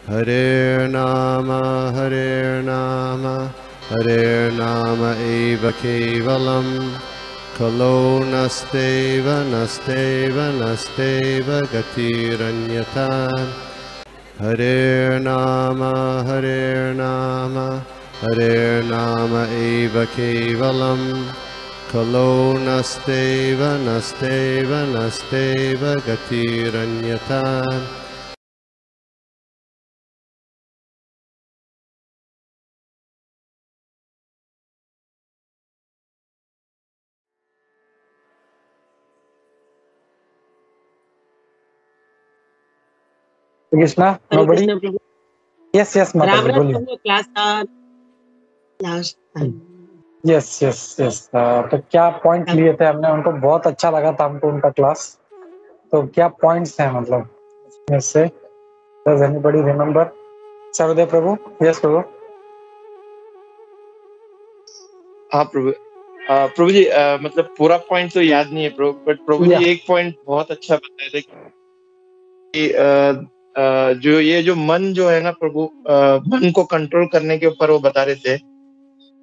Hare Nama eva kevalam Kalo nasteva gatiranyata Hare Nama eva kevalam Kalo nasteva gatiranyata Krishna, nobody? Yes, Mataji, बोलिए. Class last time. Yes. तो क्या point लिए थे हमने, उनको बहुत अच्छा लगा था हमको उनका क्लास. तो क्या पॉइंट्स हैं मतलब इसमें से? Does anybody remember? Sarvadev Prabhu. Yes प्रभु. हाँ प्रभु जी, मतलब पूरा पॉइंट तो याद नहीं है प्रभु, बट प्रभु जी एक पॉइंट बहुत अच्छा बताए थे कि जो ये जो मन जो है ना प्रभु, मन को कंट्रोल करने के ऊपर वो बता रहे थे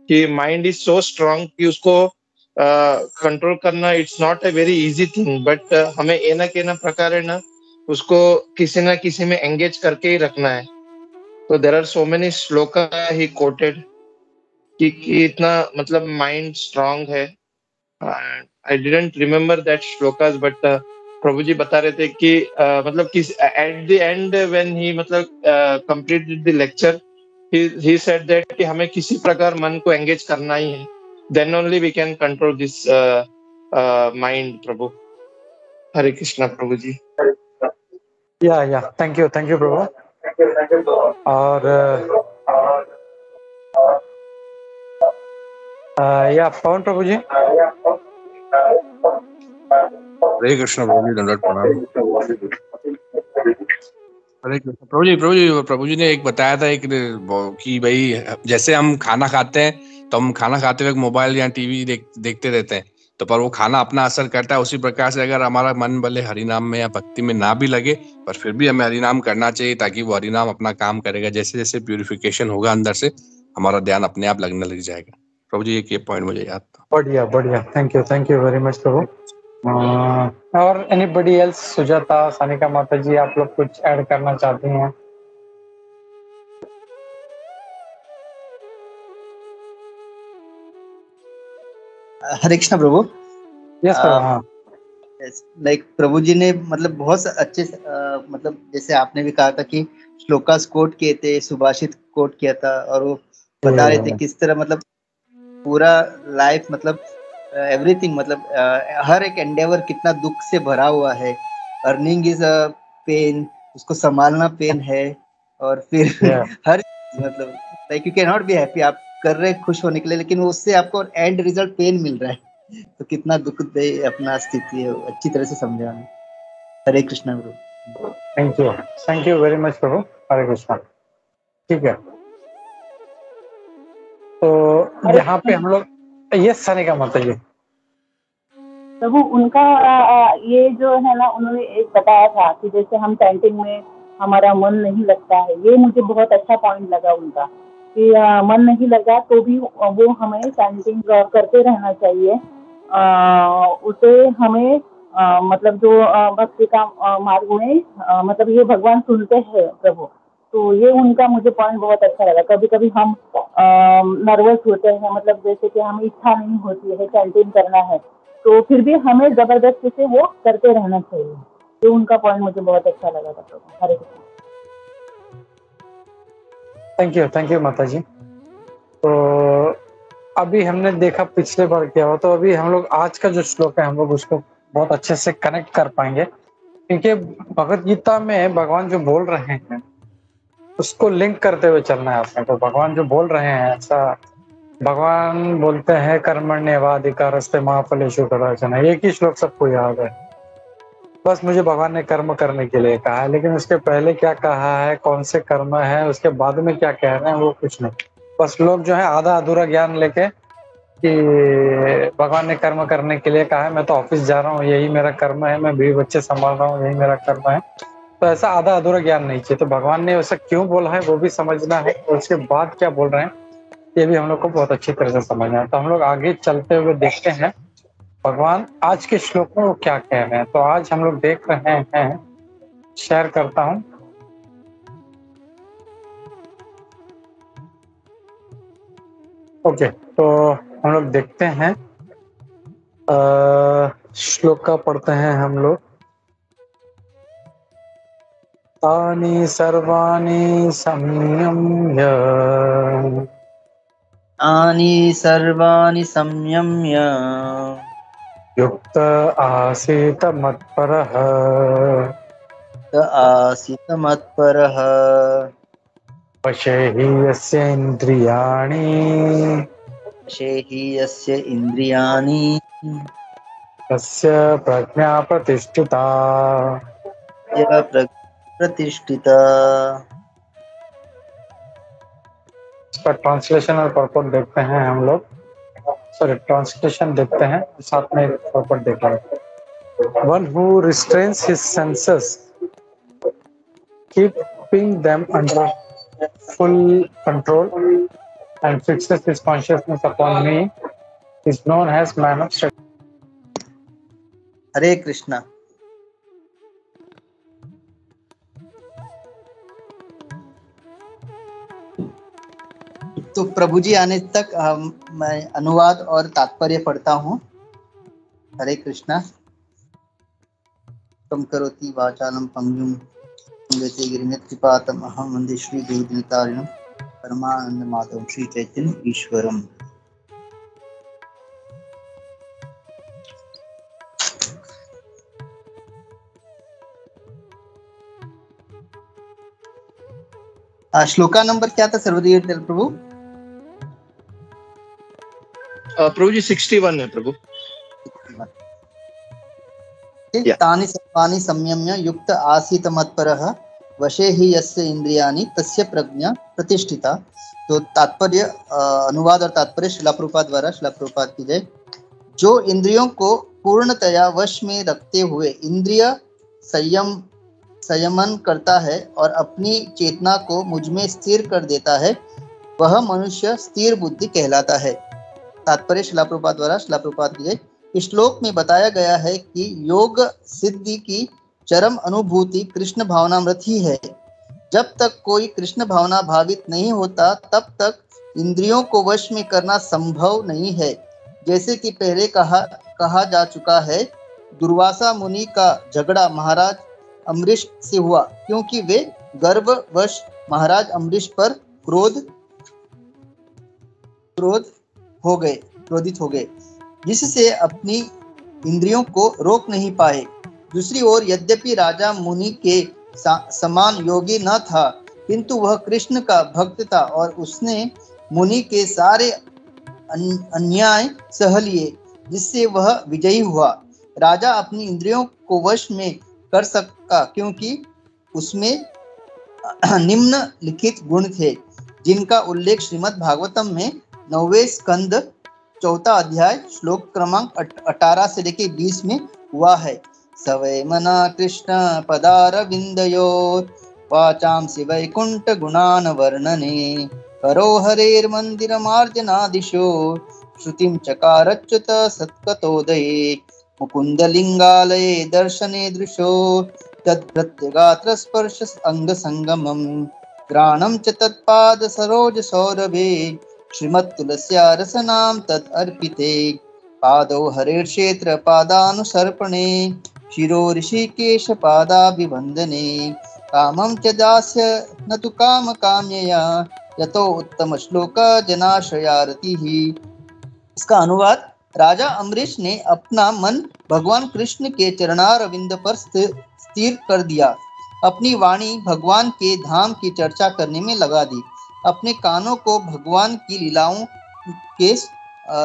कि माइंड इज सो स्ट्रांग कि उसको कंट्रोल करना it's not a very easy thing, but हमें एना प्रकार है ना उसको किसी ना किसी में एंगेज करके ही रखना है. तो there are so many shloka he quoted कि इतना मतलब माइंड स्ट्रांग है. I didn't remember that shlokas, but Prabhu ji बता रहे थे कि मतलब किस at the end when he मतलब completed the lecture, he said that कि हमें किसी प्रकार मन को एंगेज करना ही है, then only we can control this mind. प्रभु हरे कृष्णा प्रभु जी. या थैंक यू प्रभु. और या पवन प्रभु जी. हरे कृष्ण प्रभु जी, दंडवत प्रणाम. हरे कृष्ण प्रभु जी ने एक बताया था कि भाई जैसे हम खाना खाते हैं तो हम खाना खाते वक्त मोबाइल या टीवी देखते रहते हैं, तो पर वो खाना अपना असर करता है. उसी प्रकार से अगर हमारा मन भले हरिनाम में या भक्ति में ना भी लगे, पर फिर भी हमें हरिनाम करना चाहिए ताकि वो हरिनाम अपना काम करेगा. जैसे जैसे प्यूरिफिकेशन होगा अंदर से, हमारा ध्यान अपने आप लगने लग जाएगा. प्रभु जी एक ये पॉइंट मुझे याद था. बढ़िया. थैंक यू वेरी मच प्रभु. और एनीबडी एल्स? सुजाता, सानिका माता जी, आप लोग कुछ ऐड करना चाहती हैं? हरे कृष्ण प्रभु. यस प्रभु. लाइक प्रभु जी ने मतलब बहुत अच्छे मतलब जैसे आपने भी कहा था कि श्लोकास कोट किए थे, सुभाषित कोट किया था, और वो बता रहे थे किस तरह मतलब पूरा लाइफ मतलब एवरीथिंग मतलब हर एक एंडेवर कितना दुख से भरा हुआ है. अर्निंग इज अ पेन, उसको संभालना पेन है, और फिर हर मतलब like you can not be happy. आप कर रहे खुश होने के लिए, लेकिन उससे आपको एंड रिजल्ट पेन मिल रहा है. तो कितना दुखदायी अपना स्थिति है, अच्छी तरह से समझा. हरे कृष्णा प्रभु. थैंक यू वेरी मच प्रभु. हरे कृष्णा. ठीक है, तो यहाँ पे हम लोग ये सानिका माता जी प्रभु उनका ये जो है ना, उन्होंने एक बताया था कि जैसे हम चैंटिंग में हमारा मन नहीं लगता है. ये मुझे बहुत अच्छा पॉइंट लगा उनका कि मन नहीं लगा तो भी वो हमें चैंटिंग करते रहना चाहिए. उसे हमें मतलब जो भक्ति का मार्ग में मतलब ये भगवान सुनते हैं प्रभु. तो ये उनका मुझे पॉइंट बहुत अच्छा लगा. कभी कभी हम नर्वस होते हैं, मतलब जैसे कि हमें इच्छा नहीं होती है चैंटिंग करना है, तो फिर भी हमें जबरदस्ती से वो करते रहना चाहिए. ये उनका पॉइंट मुझे बहुत अच्छा लगा था प्रभु. हरे कृष्ण. थैंक यू माता जी. तो अभी हमने देखा पिछले बार क्या हुआ, तो अभी हम लोग आज का जो श्लोक है हम लोग उसको बहुत अच्छे से कनेक्ट कर पाएंगे, क्योंकि भगवत गीता में भगवान जो बोल रहे हैं उसको लिंक करते हुए चलना है आपने. तो भगवान जो बोल रहे हैं, ऐसा भगवान बोलते हैं कर्मण्येवाधिकारस्ते मा फलेषु कदाचन. एक ही श्लोक सबको याद है, बस मुझे भगवान ने कर्म करने के लिए कहा है, लेकिन उसके पहले क्या कहा है, कौन से कर्म है, उसके बाद में क्या कह रहे हैं, वो कुछ नहीं. बस लोग जो है आधा अधूरा ज्ञान लेके कि भगवान ने कर्म करने के लिए कहा है, मैं तो ऑफिस जा रहा हूँ, यही मेरा कर्म है, मैं बीवी बच्चे संभाल रहा हूँ, यही मेरा कर्म है. तो ऐसा आधा अधूरा ज्ञान नहीं चाहिए। तो भगवान ने ऐसा क्यों बोला है वो भी समझना है, और उसके बाद क्या बोल रहे हैं ये भी हम लोग को बहुत अच्छी तरह से समझना है। तो हम लोग आगे चलते हुए देखते हैं भगवान आज के श्लोक में वो क्या कह रहे हैं। तो आज हम लोग देख रहे हैं, शेयर करता हूं। ओके, तो हम लोग देखते हैं, श्लोक का पढ़ते हैं हम लोग। तानि सर्वाणि संयम्य तानि सर्वाणि संयम्य युक्त आसीत मत्परः स आसीत मत्परः वशे हि यस्य इन्द्रियाणि वशे हि यस्य इन्द्रियाणि तस्य प्रज्ञा प्रतिष्ठिता। य प्रतिष्ठिता। इसका ट्रांसलेशन और पर्पट देखते हैं हम लोग। सॉरी, ट्रांसलेशन देखते हैं, साथ में पर्पट देखेंगे। One who restrains his senses, keeping them under full control and fixes his consciousness upon me is known as man of study. हरे कृष्णा। तो प्रभु जी आने तक मैं अनुवाद और तात्पर्य पढ़ता हूँ। हरे कृष्णा। तम करोति वाचालं पंगुं लंघयते गिरिं यत्कृपातम् अहं वन्दे श्री गुरुदिनतारिणं परमानंद माधवं श्री चैतन्य ईश्वरम्। श्लोका नंबर क्या था सर्वदेव प्रभु? प्रभु जी 61 है प्रभु। तानि सर्वाणि संयम्य युक्त आसीत मत्परः वशे हि यस्य इंद्रियाणि तस्य प्रज्ञा प्रतिष्ठिता। तो तात्पर्य, अनुवाद और तात्पर्य श्रील प्रभुपाद द्वारा। श्रील प्रभुपाद की जय। जो इंद्रियों को पूर्णतया वश में रखते हुए इंद्रिय संयमन करता है और अपनी चेतना को मुझ में स्थिर कर देता है, वह मनुष्य स्थिर बुद्धि कहलाता है। तात्पर्य श्रील प्रभुपाद द्वारा। श्रील प्रभुपाद की जय। इस श्लोक में बताया गया है कि योग सिद्धि की चरम अनुभूति कृष्ण भावनामृत ही है। जब तक कोई कृष्ण भावना भावित नहीं होता तब तक इंद्रियों को वश में करना संभव नहीं है। जैसे कि पहले कहा जा चुका है, दुर्वासा मुनि का झगड़ा महाराज अम्बरीश से हुआ क्योंकि वे गर्ववश महाराज अम्बरीश पर क्रोधित हो गए, जिससे अपनी इंद्रियों को रोक नहीं पाए। दूसरी ओर यद्यपि राजा मुनि के समान योगी न था, किंतु वह कृष्ण का भक्त था और उसने मुनि के सारे अन्याय सह लिए, जिससे वह विजयी हुआ। राजा अपनी इंद्रियों को वश में कर सका क्योंकि उसमें निम्नलिखित गुण थे, जिनका उल्लेख श्रीमद् भागवतम में 9वें स्कंद 4था अध्याय श्लोक क्रमांक 18 से लेके 20 में हुआ है। सवै मना कृष्ण पदारविंदयोर वाचांसि वैकुंठ गुणान वर्णने करो हरेर मंदिर मार्जनादिशो श्रुतिम चकारच्युत सत्कतोदये मुकुंदलिंगालये दर्शने दृशो तद्भृत्यगात्र स्पर्श अंग संगमम ग्राणम च तत्पाद सरोज सौरभे श्रीमत्तुलस्या रसनाम तत् अर्पिते पादौ हरेर्क्षेत्र पादानुसर्पणे शिरो ऋषिकेश पादाभिवंदने कामं च दास्य न तु काम काम्यया यतो उत्तम श्लोक जनाश्रयारतिः। इसका अनुवाद, राजा अम्बरीश ने अपना मन भगवान कृष्ण के चरणारविंद पर स्थिर कर दिया। अपनी वाणी भगवान के धाम की चर्चा करने में लगा दी। अपने कानों को भगवान की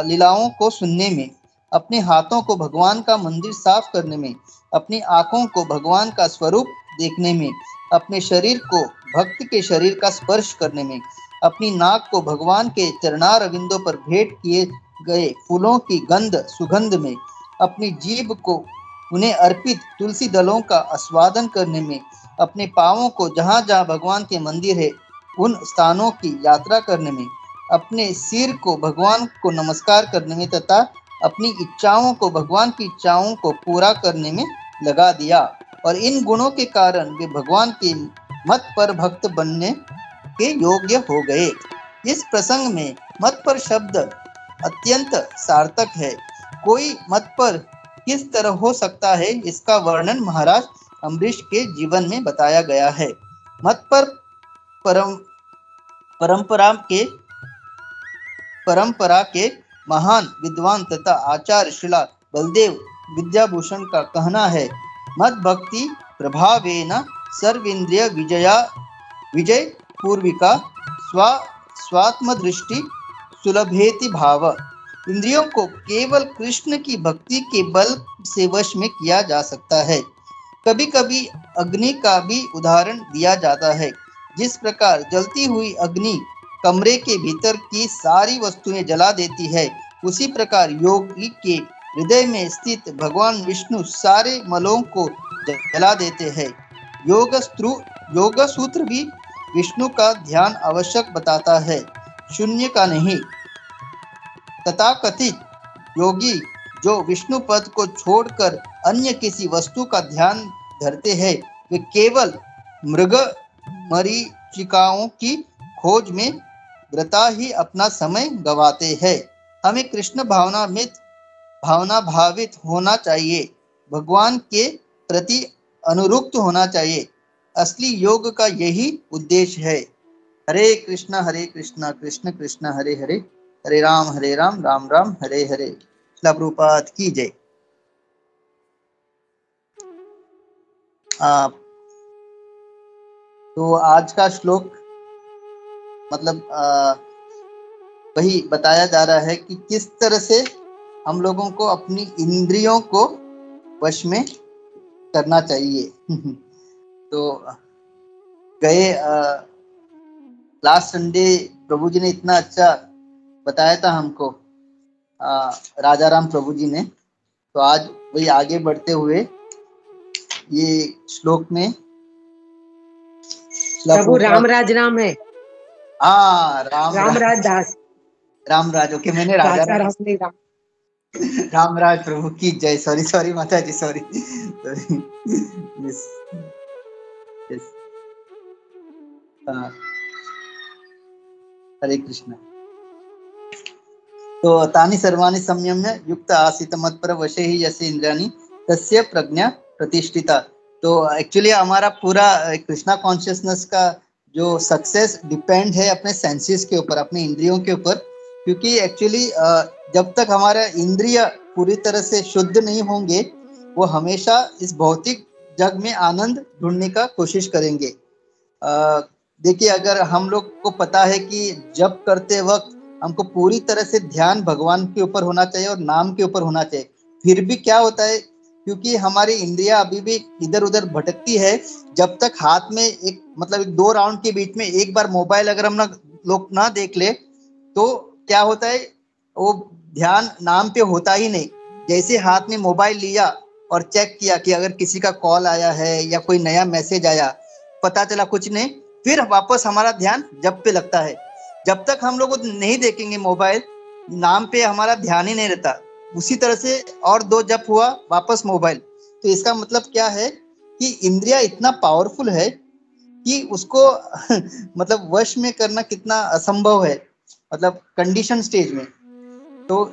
लीलाओं को सुनने में, अपने हाथों को भगवान का मंदिर साफ करने में, अपनी आंखों को भगवान का स्वरूप देखने में, अपने शरीर को भक्त के शरीर का स्पर्श करने में, अपनी नाक को भगवान के चरणारविंदों पर भेंट किए गए फूलों की सुगंध में, अपनी जीभ को उन्हें अर्पित तुलसी दलों का आस्वादन करने में, अपने पांवों को जहां जहां भगवान के मंदिर है उन स्थानों की यात्रा करने में, अपने सिर को भगवान को नमस्कार करने में तथा अपनी इच्छाओं को भगवान की इच्छाओं को पूरा करने में लगा दिया, और इन गुणों के कारण वे भगवान के मत पर भक्त बनने के योग्य हो गए। इस प्रसंग में मत पर शब्द अत्यंत सार्थक है। कोई मत पर किस तरह हो सकता है, इसका वर्णन महाराज अम्बरीश के जीवन में बताया गया है। मत पर परंपरा के महान विद्वान तथा आचार्य शिला बलदेव विद्याभूषण का कहना है, मद भक्ति प्रभावेन सर्वेन्द्रिय विजय पूर्विका स्वात्म दृष्टि सुलभेति भाव। इंद्रियों को केवल कृष्ण की भक्ति के बल से वश में किया जा सकता है। कभी कभी अग्नि का भी उदाहरण दिया जाता है। जिस प्रकार जलती हुई अग्नि कमरे के भीतर की सारी वस्तुएं जला देती है, उसी प्रकार योगी के हृदय में स्थित भगवान विष्णु सारे मलों को जला देते हैं। योग सूत्र भी विष्णु का ध्यान आवश्यक बताता है, शून्य का नहीं। तथाकथित योगी जो विष्णु पद को छोड़कर अन्य किसी वस्तु का ध्यान धरते हैं, वे केवल मृग मरीचिकाओं की खोज में व्रता ही अपना समय गवाते हैं। हमें कृष्ण भावना भावित होना चाहिए, भगवान के प्रति अनुरुक्त होना चाहिए। असली योग का यही उद्देश्य है। हरे कृष्णा कृष्ण कृष्ण हरे हरे, हरे राम राम राम हरे हरे। श्रील प्रभुपाद की जय। तो आज का श्लोक मतलब वही बताया जा रहा है कि किस तरह से हम लोगों को अपनी इंद्रियों को वश में करना चाहिए। तो गए लास्ट संडे प्रभु जी ने इतना अच्छा बताया था हमको, राजा राम प्रभु जी ने। तो आज वही आगे बढ़ते हुए ये श्लोक में प्रभु रामराज राम है। हाँ, रामराज दास, रामराज। ओके, मैंने राजा रामराज प्रभु की जय। सॉरी माता जी, सॉरी। हरे कृष्ण। तो तानि सर्वाणि संयम्य युक्त आसीत मत्पर वशे ही यस्य इंद्रियाणि तस्य प्रज्ञा प्रतिष्ठिता। तो एक्चुअली हमारा पूरा कृष्णा कॉन्शियसनेस का जो सक्सेस डिपेंड है अपने सेंसेस के ऊपर, अपने इंद्रियों के ऊपर। क्योंकि एक्चुअली जब तक हमारा इंद्रिय पूरी तरह से शुद्ध नहीं होंगे, वो हमेशा इस भौतिक जग में आनंद ढूंढने का कोशिश करेंगे। देखिए, अगर हम लोग को पता है कि जप करते वक्त हमको पूरी तरह से ध्यान भगवान के ऊपर होना चाहिए और नाम के ऊपर होना चाहिए, फिर भी क्या होता है, क्योंकि हमारी इंद्रियां अभी भी इधर उधर भटकती है। जब तक हाथ में एक दो राउंड के बीच में एक बार मोबाइल अगर हम लोग ना देख ले, तो क्या होता है, वो ध्यान नाम पे होता ही नहीं। जैसे हाथ में मोबाइल लिया और चेक किया कि अगर किसी का कॉल आया है या कोई नया मैसेज आया, पता चला कुछ नहीं, फिर वापस हमारा ध्यान जप पे लगता है। जब तक हम लोग नहीं देखेंगे मोबाइल, नाम पे हमारा ध्यान ही नहीं रहता। उसी तरह से और दो जप हुआ, वापस मोबाइल। तो इसका मतलब क्या है कि इंद्रिया इतना पावरफुल है कि उसको वश में करना कितना असंभव है, कंडीशन स्टेज में। तो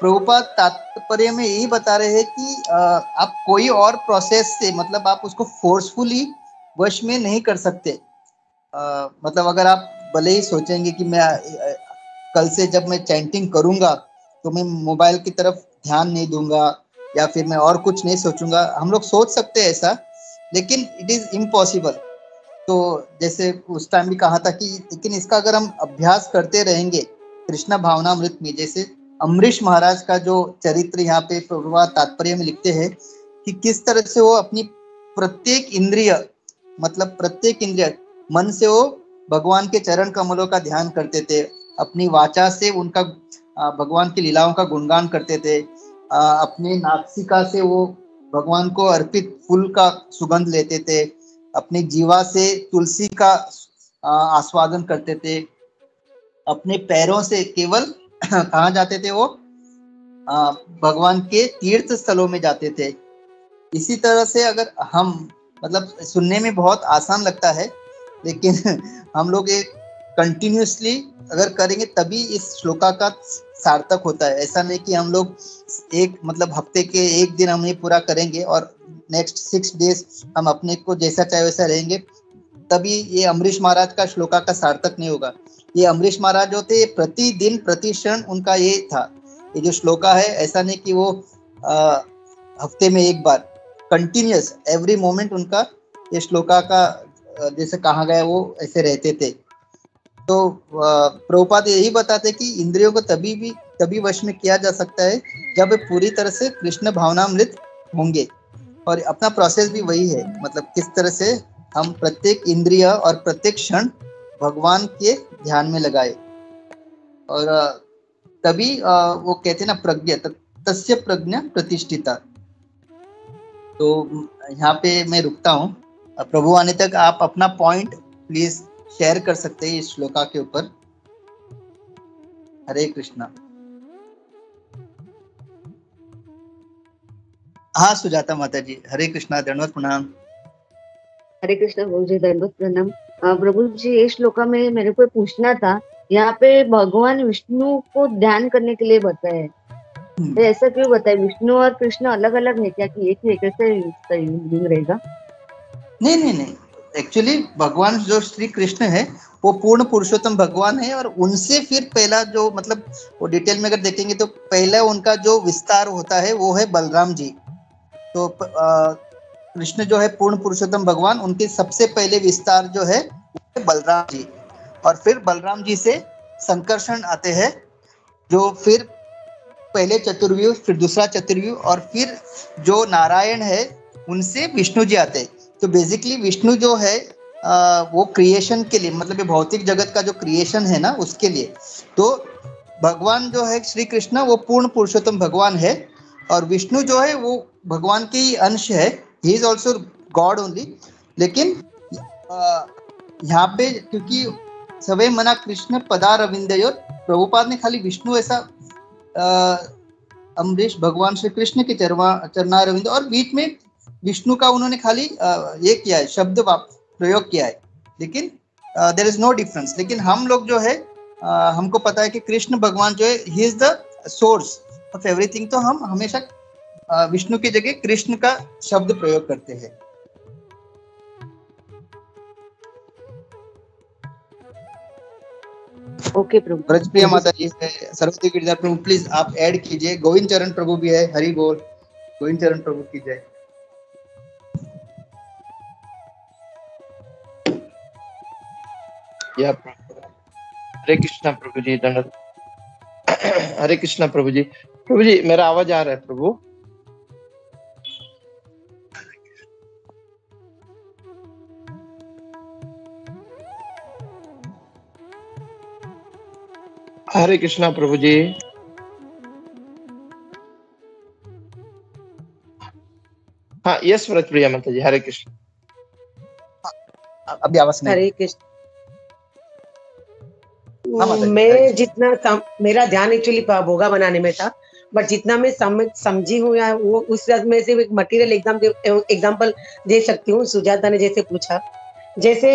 प्रभुपाद तात्पर्य में यही बता रहे हैं कि आप कोई और प्रोसेस से आप उसको फोर्सफुली वश में नहीं कर सकते। अगर आप भले ही सोचेंगे कि मैं कल से जब मैं चैंटिंग करूंगा तो मैं मोबाइल की तरफ ध्यान नहीं दूंगा या फिर मैं और कुछ नहीं सोचूंगा, हम लोग सोच सकते हैं ऐसा, लेकिन इट इज इम्पॉसिबल। तो जैसे उस टाइम भी कहा था कि लेकिन इसका अगर हम अभ्यास करते रहेंगे कृष्ण भावनामृत में, जैसे अम्बरीश महाराज का जो चरित्र यहाँ पे प्रभुपाद तात्पर्य में लिखते हैं कि किस तरह से वो अपनी प्रत्येक इंद्रिय मन से वो भगवान के चरण कमलों का ध्यान करते थे, अपनी वाचा से उनका भगवान की लीलाओं का गुणगान करते थे, अपने नासिका से वो भगवान को अर्पित फूल का सुगंध लेते थे, अपनी जीवा से तुलसी का आस्वादन करते थे, अपने पैरों से केवल कहाँ जाते थे वो, भगवान के तीर्थ स्थलों में जाते थे। इसी तरह से अगर हम मतलब सुनने में बहुत आसान लगता है, लेकिन हम लोग एक कंटिन्यूसली अगर करेंगे तभी इस श्लोका का सार्थक होता है। ऐसा नहीं कि हम लोग एक मतलब हफ्ते के एक दिन हम ये पूरा करेंगे और नेक्स्ट 6 डेज हम अपने को जैसा चाहे वैसा रहेंगे, तभी ये अमरीश महाराज का श्लोका का सार्थक नहीं होगा। ये अमरीश महाराज जो थे प्रतिदिन प्रति क्षण उनका ये था, ये जो श्लोका है ऐसा नहीं कि वो हफ्ते में एक बार, कंटिन्यूस एवरी मोमेंट उनका ये श्लोका का जैसे कहा गया वो ऐसे रहते थे। तो प्रभुपाद यही बताते कि इंद्रियों को तभी वश में किया जा सकता है जब पूरी तरह से कृष्ण भावनामृत होंगे। और अपना प्रोसेस भी वही है, मतलब किस तरह से हम प्रत्येक इंद्रिय और प्रत्येक क्षण भगवान के ध्यान में लगाए। और तभी वो कहते ना प्रज्ञा तस्य प्रज्ञा प्रतिष्ठिता। तो यहाँ पे मैं रुकता हूँ, प्रभु आने तक आप अपना पॉइंट प्लीज शेयर कर सकते हैं इस श्लोका के ऊपर। हरे कृष्णा। हाँ सुजाता माता जी, हरे कृष्णा, दंडवत प्रणाम। हरे कृष्ण प्रभु जी, दंडवत प्रणाम। प्रभु जी, ये श्लोका में मेरे को पूछना था, यहाँ पे भगवान विष्णु को ध्यान करने के लिए बताया है, तो ऐसा क्यों बताया? विष्णु और कृष्ण अलग अलग है क्या कि एक ही कैसे मीनिंग रहेगा? नहीं, एक्चुअली भगवान जो श्री कृष्ण है वो पूर्ण पुरुषोत्तम भगवान है, और उनसे फिर पहला जो मतलब वो डिटेल में अगर देखेंगे तो पहला उनका जो विस्तार होता है वो है बलराम जी। तो कृष्ण जो है पूर्ण पुरुषोत्तम भगवान, उनके सबसे पहले विस्तार जो है वो है बलराम जी, और फिर बलराम जी से संकर्षण आते हैं, जो फिर पहले चतुर्व्यूह, फिर दूसरा चतुर्व्यूह, और फिर जो नारायण है उनसे विष्णु जी आते हैं। तो बेसिकली विष्णु जो है वो क्रिएशन के लिए, मतलब ये भौतिक जगत का जो क्रिएशन है ना उसके लिए। तो भगवान जो है श्री कृष्ण वो पूर्ण पुरुषोत्तम भगवान है, और विष्णु जो है वो भगवान के ही अंश है, he is also God only. लेकिन यहाँ पे क्योंकि सवे मना कृष्ण पदारविंदयोर, प्रभुपाद ने खाली विष्णु ऐसा अमरीश भगवान श्री कृष्ण के चरणारविंद और बीच में विष्णु का उन्होंने खाली ये किया है, शब्द प्रयोग किया है, लेकिन देयर इज नो डिफरेंस। लेकिन हम लोग जो है हमको पता है कि कृष्ण भगवान जो है he is the source of everything, तो हम हमेशा विष्णु की जगह कृष्ण का शब्द प्रयोग करते हैं। ओके प्रभु। ब्रजप्रिया माता जी है, सरस्वती गिरधर प्रभु प्लीज आप ऐड कीजिए, गोविंद चरण प्रभु भी है, हरि बोल, गोविंद चरण प्रभु की जय। हरे कृष्णा प्रभु जी, दंड। हरे कृष्णा प्रभु जी। प्रभु जी मेरा आवाज आ रहा है प्रभु? हरे कृष्णा प्रभु जी। हाँ यस व्रत प्रिया माता जी, हरे कृष्ण। अभी आवाज नहीं। हरे कृष्ण। मैं जितना मेरा ध्यान एक्चुअली भोगा बनाने में था, बट जितना मैं समझी हूँ या वो उस में से एक मटेरियल एग्जाम्पल दे सकती हूँ। सुजाता ने जैसे पूछा, जैसे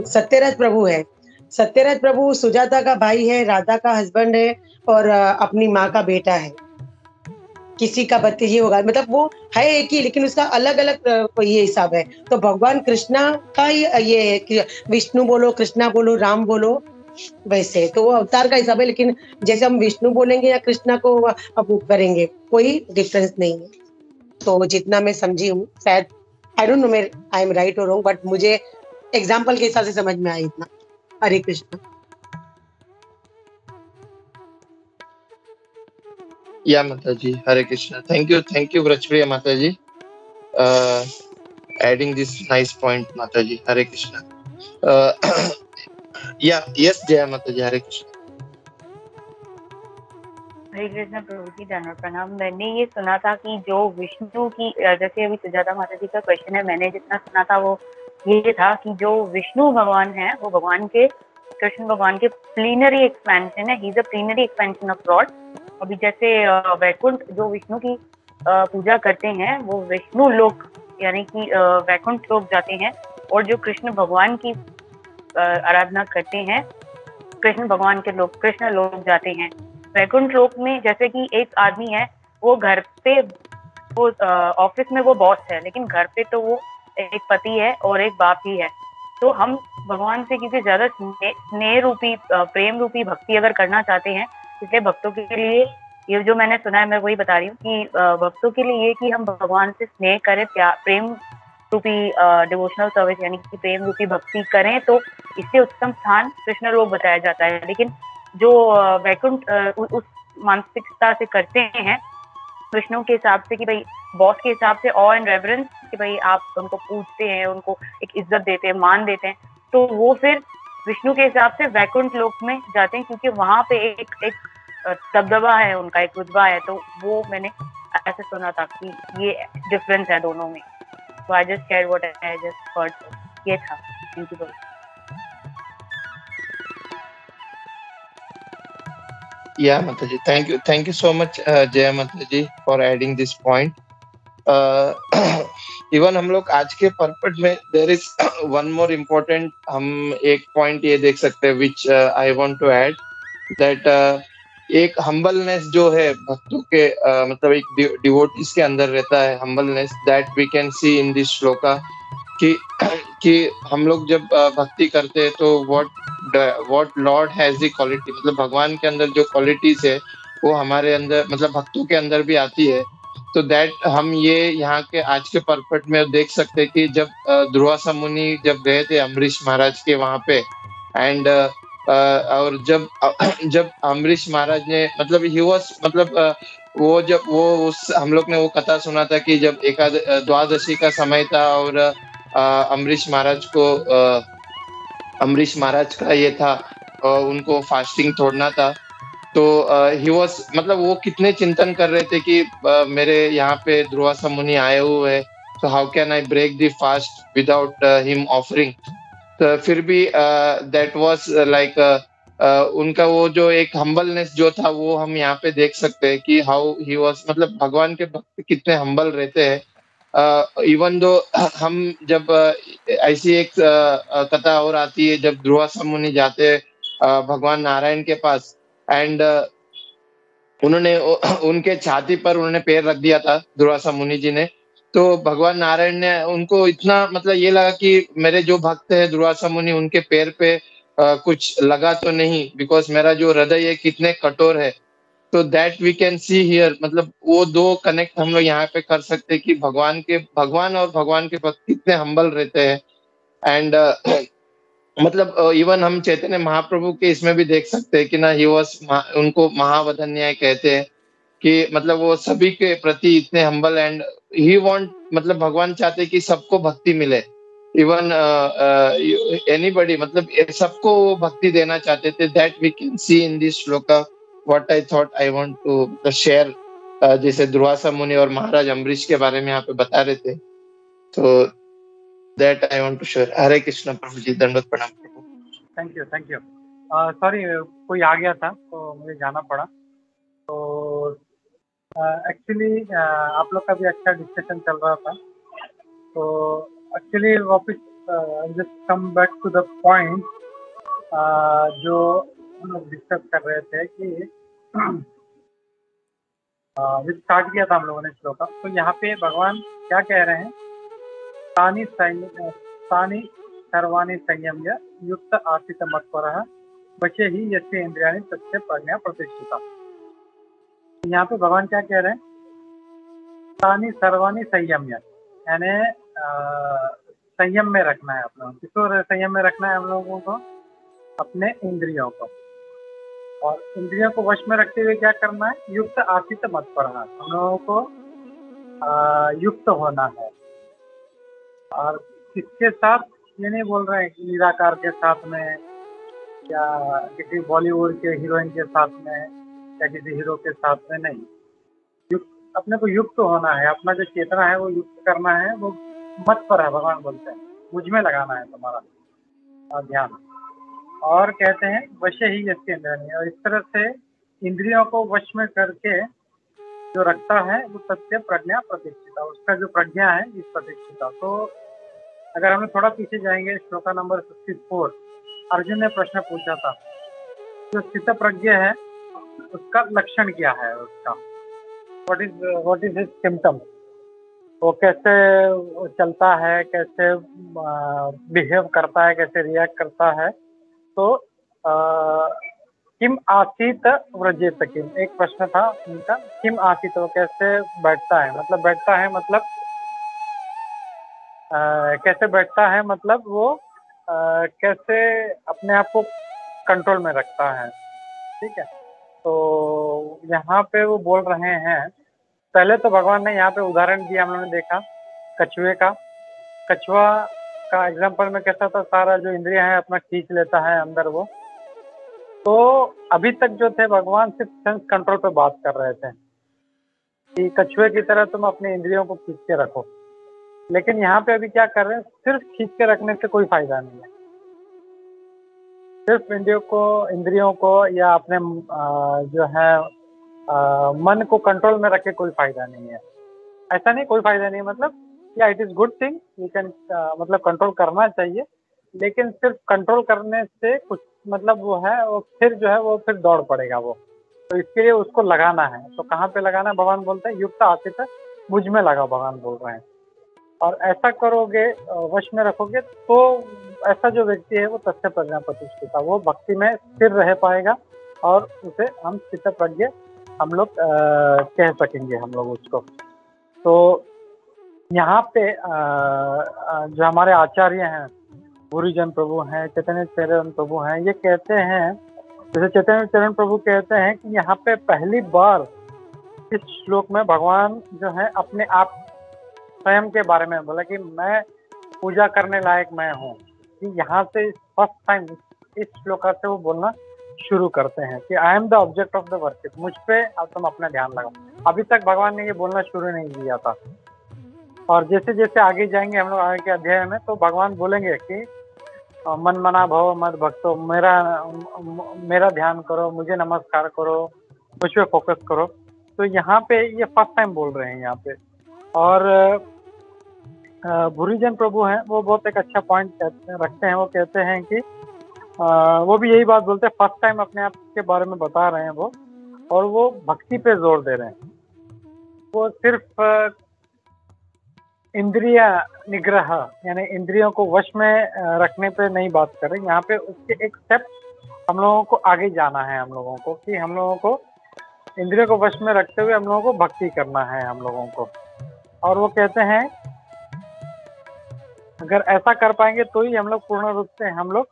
सत्यराज प्रभु है, सत्यराज प्रभु सुजाता का भाई है, राधा का हस्बैंड है, और अपनी माँ का बेटा है, किसी का भतीजी होगा, मतलब वो है एक ही, लेकिन उसका अलग अलग ये हिसाब है। तो भगवान कृष्णा का ये है कि विष्णु बोलो, कृष्णा बोलो, राम बोलो, वैसे तो वो अवतार का हिसाब है, लेकिन जैसे हम विष्णु बोलेंगे या कृष्णा को अब करेंगे कोई डिफरेंस नहीं है। तो जितना मैं समझी हूँ, शायद I don't know I am right और रॉन्ग, बट मुझे एग्जाम्पल के हिसाब से समझ में आया इतना। हरे कृष्ण। या माता जी, हरे कृष्णा। थैंक यू ब्रजप्रिया माता जी, एडिंग दिस नाइस पॉइंट माता जी, हरे कृष्णा। या यस जय माता जी, हरे कृष्ण। हरे हरे कृष्ण प्रभु जी, धन्यवाद प्रणाम। मैंने ये सुना था कि जो विष्णु की जैसे अभी सुजाता माता जी का क्वेश्चन है, मैंने जितना सुना था वो ये था कि जो विष्णु भगवान है वो भगवान के कृष्ण भगवान के प्लीनरी एक्सपेंशन है, he is a plenary expansion of God. अभी जैसे वैकुंठ जो विष्णु की पूजा करते हैं वो विष्णु लोक यानी कि वैकुंठ लोक जाते हैं, और जो कृष्ण भगवान की आराधना करते हैं कृष्ण भगवान के लोग कृष्ण लोक जाते हैं। वैकुंठ लोक में जैसे कि एक आदमी है, वो घर पे वो ऑफिस में वो बॉस है, लेकिन घर पे तो वो एक पति है और एक बाप ही है। तो हम भगवान से किसी ज्यादा स्नेह रूपी प्रेम रूपी भक्ति अगर करना चाहते हैं, इसलिए भक्तों के लिए ये जो मैंने सुना है मैं वही बता रही हूँ कि भक्तों के लिए ये कि हम भगवान से स्नेह करें, प्रेम रूपी डिवोशनल सर्विस यानी कि प्रेम रूपी भक्ति करें, तो इससे उत्तम स्थान कृष्ण लोक बताया जाता है। लेकिन जो वैकुंठ उस मानसिकता से करते हैं विष्णु के हिसाब से कि भाई बॉस के हिसाब से ऑ एंड रेवरेंस कि भाई आप उनको पूजते हैं, उनको एक इज्जत देते हैं, मान देते हैं, तो वो फिर विष्णु के हिसाब से वैकुंठ लोक में जाते हैं, क्योंकि वहां पे एक दबदबा है उनका, एक रुतबा है। तो वो मैंने ऐसे सुना था कि ये डिफरेंस है दोनों में। So I just shared what I just heard. ये था। Thank you. Yeah, Mataji. Thank you so much, Jaya Mataji, for adding this point. Even हम लोग आज के पर्पट में there is one more important, हम एक पॉइंट ये देख सकते हैं which I want to add that एक हम्बलनेस जो है भक्तों के मतलब एक डिवोटीज के अंदर रहता है, humbleness that we can see in this shloka कि हम लोग जब भक्ति करते हैं तो what lord has the quality, मतलब भगवान के अंदर जो क्वालिटीज है वो हमारे अंदर मतलब भक्तों के अंदर भी आती है। तो दैट हम ये यहाँ के आज के पर्पट में देख सकते हैं कि जब दुर्वासा मुनि जब गए थे अम्बरीश महाराज के वहां पे एंड और जब अम्बरीश महाराज ने मतलब ही वाज मतलब वो जब वो उस हम लोग ने वो कथा सुना था कि जब द्वादशी का समय था और अम्बरीश महाराज का ये था उनको फास्टिंग तोड़ना था। तो ही वाज मतलब वो कितने चिंतन कर रहे थे कि मेरे यहाँ पे दुर्वासा मुनि आए हुए हैं, तो how can I break the fast without him offering. तो फिर भी दैट वाज लाइक उनका वो जो एक हम्बलनेस जो था वो हम यहाँ पे देख सकते हैं कि हाउ ही वाज मतलब भगवान के भक्त कितने हम्बल रहते हैं। इवन दो हम जब ऐसी एक कथा और आती है जब दुर्वासा मुनि जाते हैं भगवान नारायण के पास एंड उन्होंने उनके छाती पर उन्होंने पैर रख दिया था दुर्वासा मुनि जी ने। तो भगवान नारायण ने उनको इतना मतलब ये लगा कि मेरे जो भक्त है दुर्वासा मुनि उनके पैर पे कुछ लगा तो नहीं, बिकॉज मेरा जो हृदय है कितने कठोर है। तो that we can see here, मतलब वो दो कनेक्ट हम लोग यहाँ पे कर सकते हैं कि भगवान और भगवान के भक्त कितने हम्बल रहते हैं। एंड मतलब इवन हम चैतन्य महाप्रभु के इसमें भी देख सकते हैं कि ना ही वाज उनको महावदन्याय कहते हैं कि मतलब वो सभी के प्रति इतने हम्बल एंड ही वांट मतलब भगवान चाहते कि सबको भक्ति मिले, इवन एनीबॉडी मतलब सबको वो भक्ति देना चाहते थे। That we can see in this shloka what I thought I want to share. जैसे दुर्वासा मुनि और महाराज अम्बरीश के बारे में यहाँ पे बता रहे थे, तो that I want to share. Hare Krishna Prabhu ji, दंडवत प्रणाम प्रभु। Thank you. सॉरी कोई आ गया था तो मुझे जाना पड़ा। तो एक्चुअली आप लोग का भी अच्छा डिस्कशन चल रहा था। तो एक्चुअली वापस just come back to the point जो हम लोग डिस्कस कर रहे थे कि स्टार्ट किया था हम लोगों ने श्लोक का। तो यहाँ पे भगवान क्या कह रहे हैं, तानि सर्वाणि संयम्य युक्त आसित मत्परः बचे ही यस्य इंद्रियाणि तस्य प्रज्ञा प्रतिष्ठिता। यहाँ पे भगवान क्या कह रहे हैं, तानि सर्वाणि संयम्य यानी संयम में रखना है अपना। किसको संयम में रखना है हम लोगों को? अपने इंद्रियों को। और इंद्रियों को वश में रखते हुए क्या करना है, युक्त आसित मत्परः, हम लोगों को युक्त होना है। और किसके साथ ये नहीं बोल रहे हैं कि निराकार के साथ में या किसी बॉलीवुड के हीरोइन के साथ में या किसी हीरो के साथ में नहीं। युक्त, अपने को युक्त होना है, अपना जो चेतना है वो युक्त करना है, वो मत पर है, भगवान बोलते हैं मुझ में लगाना है तुम्हारा ध्यान। और कहते हैं वश ही यस्य इंद्रियाणि, और इस तरह से इंद्रियों को वश में करके जो रखता है वो सत्य प्रज्ञा प्रतिष्ठिता, उसका जो प्रज्ञा है इस प्रतिष्ठिता। तो अगर हम थोड़ा पीछे जाएंगे, श्लोका नंबर 54, अर्जुन ने प्रश्न पूछा था जो स्थित प्रज्ञ है उसका लक्षण क्या है, उसका व्हाट इज हिज सिम्टम, वो कैसे चलता है, कैसे बिहेव करता है, कैसे रिएक्ट करता है। तो किम आसीत व्रजेत किम, एक प्रश्न था उनका, किम आसीत, वो कैसे बैठता है, मतलब बैठता है मतलब कैसे बैठता है, मतलब वो कैसे अपने आप को कंट्रोल में रखता है। ठीक है, तो यहाँ पे वो बोल रहे हैं, पहले तो भगवान ने यहाँ पे उदाहरण दिया, हम लोगों ने देखा कछुए का। कछुआ का एग्जाम्पल में कैसा था, सारा जो इंद्रियां है अपना खींच लेता है अंदर वो। तो अभी तक जो थे भगवान सिर्फ सेंस कंट्रोल पे बात कर रहे थे कि कछुए की तरह तुम अपने इंद्रियों को खींच के रखो, लेकिन यहाँ पे अभी क्या कर रहे हैं, सिर्फ खींच के रखने से कोई फायदा नहीं है। सिर्फ इंद्रियों को या अपने जो है मन को कंट्रोल में रखे कोई फायदा नहीं है। ऐसा नहीं कोई फायदा नहीं, मतलब या it is good thing, you can मतलब कंट्रोल करना चाहिए, लेकिन सिर्फ कंट्रोल करने से कुछ मतलब वो है, वो फिर जो है वो फिर दौड़ पड़ेगा वो। तो इसके लिए उसको लगाना है। तो कहाँ पे लगाना है, भगवान बोलते हैं युक्त आसित मुझ में लगाओ, भगवान बोल रहे हैं। और ऐसा करोगे, वश में रखोगे, तो ऐसा जो व्यक्ति है वो तस्य प्रज्ञा प्रतिष्ठिता, वो भक्ति में स्थिर रह पाएगा और उसे हम चित्त प्रज्ञ हम लोग कह सकेंगे हम लोग उसको। तो यहाँ पे जो हमारे आचार्य हैं, गुरुजन प्रभु हैं, चैतन्य चरण प्रभु हैं, ये कहते हैं, जैसे चैतन्य चरण प्रभु कहते हैं कि यहाँ पे पहली बार इस श्लोक में भगवान जो है अपने आप स्वयं के बारे में बोला कि मैं पूजा करने लायक मैं हूँ। कि यहाँ से फर्स्ट टाइम इस श्लोक से वो बोलना शुरू करते हैं कि I am the object of the worship, मुझ पे अब तुम अपना ध्यान लगाओ। अभी तक भगवान ने ये बोलना शुरू नहीं किया था। और जैसे जैसे आगे जाएंगे हम लोग आगे के अध्याय में, तो भगवान बोलेंगे कि मन मना भव मद भक्तो, मेरा ध्यान करो, मुझे नमस्कार करो, मुझ पे फोकस करो। तो यहाँ पे ये फर्स्ट टाइम बोल रहे हैं यहाँ पे। और भूरिजन प्रभु हैं, वो बहुत एक अच्छा पॉइंट रखते हैं। वो कहते हैं कि वो भी यही बात बोलते हैं, फर्स्ट टाइम अपने आप के बारे में बता रहे हैं वो, और वो भक्ति पे जोर दे रहे हैं। वो सिर्फ इंद्रिय निग्रह यानी इंद्रियों को वश में रखने पे नहीं बात कर रहे। यहाँ पे उसके एक स्टेप हम लोगों को आगे जाना है, हम लोगों को, कि हम लोगों को इंद्रियों को वश में रखते हुए हम लोगों को भक्ति करना है हम लोगों को। और वो कहते हैं अगर ऐसा कर पाएंगे तो ही हम लोग पूर्ण रूप से हम लोग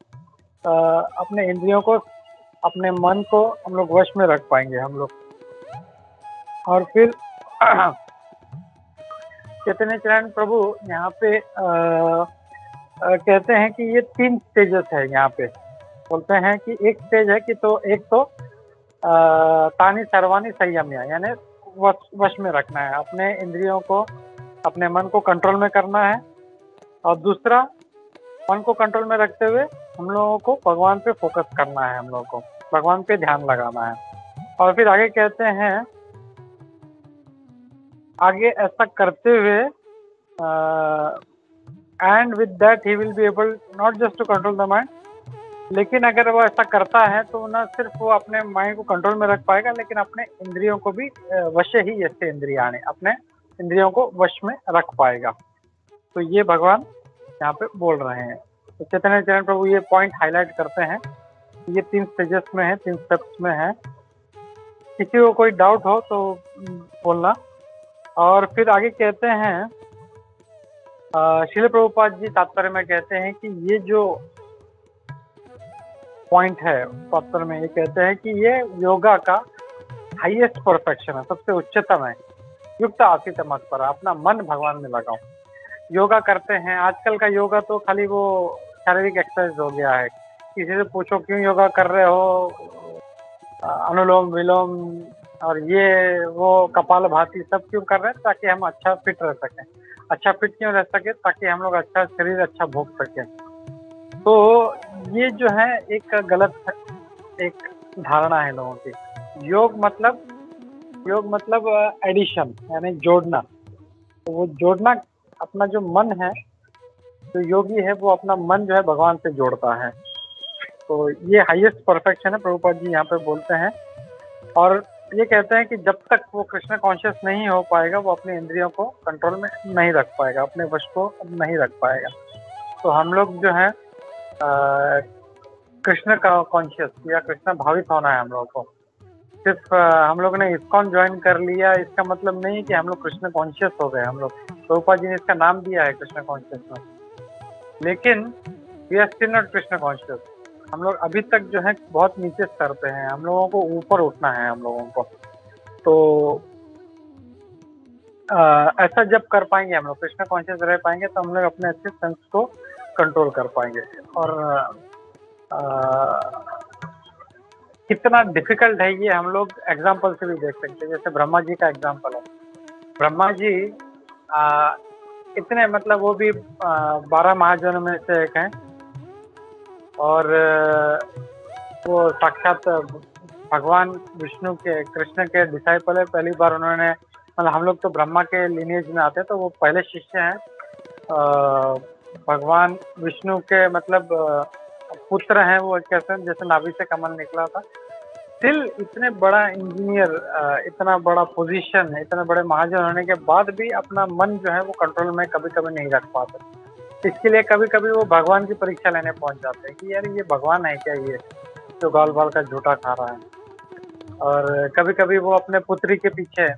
अपने इंद्रियों को, अपने मन को हम लोग वश में रख पाएंगे हम लोग। और फिर चैतन्य चरण प्रभु यहाँ पे कहते हैं कि ये 3 स्टेजेस है। यहाँ पे बोलते हैं कि एक स्टेज है कि एक तो तानी सर्वानी संयम्य, यानी वश में रखना है, अपने इंद्रियों को, अपने मन को कंट्रोल में करना है। और दूसरा, मन को कंट्रोल में रखते हुए हम लोगों को भगवान पे फोकस करना है, हम लोगों को भगवान पे ध्यान लगाना है। और फिर आगे कहते हैं, आगे ऐसा करते हुए and with that he will be able not just to control the mind, लेकिन अगर वो ऐसा करता है तो न सिर्फ वो अपने माइंड को कंट्रोल में रख पाएगा, लेकिन अपने इंद्रियों को भी वश ही यस्य इंद्रियाणि, अपने इंद्रियों को वश में रख पाएगा। तो ये भगवान यहाँ पे बोल रहे हैं। तो चैतन्य चरण प्रभु ये पॉइंट हाईलाइट करते हैं, ये 3 स्टेजेस में है, 3 स्टेप्स में है। किसी को कोई डाउट हो तो बोलना। और फिर आगे कहते हैं, श्रील प्रभुपाद जी तात्पर्य में कहते हैं कि ये जो पॉइंट है तात्पर्य में, ये कहते हैं कि ये योगा का हाईएस्ट परफेक्शन है, सबसे उच्चतम है। युक्त आसित मत पर, अपना मन भगवान में लगाओ। योगा करते हैं, आजकल का योगा तो खाली वो शारीरिक एक्सरसाइज हो गया है। किसी से पूछो क्यों योगा कर रहे हो, अनुलोम विलोम और ये वो कपालभाति सब क्यों कर रहे हैं? ताकि हम अच्छा फिट रह सकें। अच्छा फिट क्यों रह सके? ताकि हम लोग अच्छा शरीर अच्छा भोग सकें। तो ये जो है एक गलत एक धारणा है लोगों की। योग मतलब एडिशन यानी जोड़ना। तो वो जोड़ना अपना जो मन है, जो योगी है वो अपना मन जो है भगवान से जोड़ता है। तो ये हाईएस्ट परफेक्शन है, प्रभुपाद जी यहाँ पे बोलते हैं। और ये कहते हैं कि जब तक वो कृष्ण कॉन्शियस नहीं हो पाएगा वो अपनी इंद्रियों को कंट्रोल में नहीं रख पाएगा, अपने वश को नहीं रख पाएगा। तो हम लोग जो है कृष्ण का कॉन्शियस या कृष्ण भावित होना है हम लोगों को। सिर्फ हम लोग ने इस्कॉन ज्वाइन कर लिया इसका मतलब नहीं कि हम लोग कृष्ण कॉन्शियस हो गए। हम लोग प्रभुपाद जी ने इसका नाम दिया है कृष्ण कॉन्शियसनेस, लेकिन we are still not Krishna conscious. हम लोग अभी तक जो है बहुत नीचे स्तर पे हैं, हम लोगों को ऊपर उठना है हम लोगों को। तो ऐसा जब कर पाएंगे हम लोग कृष्ण कॉन्शियस रह पाएंगे तो हम लोग अपने अच्छे सेंस को कंट्रोल कर पाएंगे। और कितना डिफिकल्ट है ये हम लोग एग्जाम्पल से भी देख सकते हैं। जैसे ब्रह्मा जी का एग्जाम्पल है। ब्रह्मा जी इतने मतलब वो भी 12 महाजनों में से एक हैं और वो साक्षात भगवान विष्णु के कृष्ण के डिसाइपल है। पहली बार उन्होंने मतलब हम लोग तो ब्रह्मा के लिनेज में आते हैं तो वो पहले शिष्य हैं भगवान विष्णु के, मतलब पुत्र हैं वो। कैसे जैसे नाभि से कमल निकला था। स्टिल इतने बड़ा इंजीनियर, इतना बड़ा पोजीशन, इतने बड़े महाजन होने के बाद भी अपना मन जो है वो कंट्रोल में कभी कभी नहीं रख पाते। इसके लिए कभी कभी वो भगवान की परीक्षा लेने पहुंच जाते हैं कि यार ये भगवान है क्या, ये जो गाल बाल का झूठा खा रहा है। और कभी कभी वो अपने पुत्री के पीछे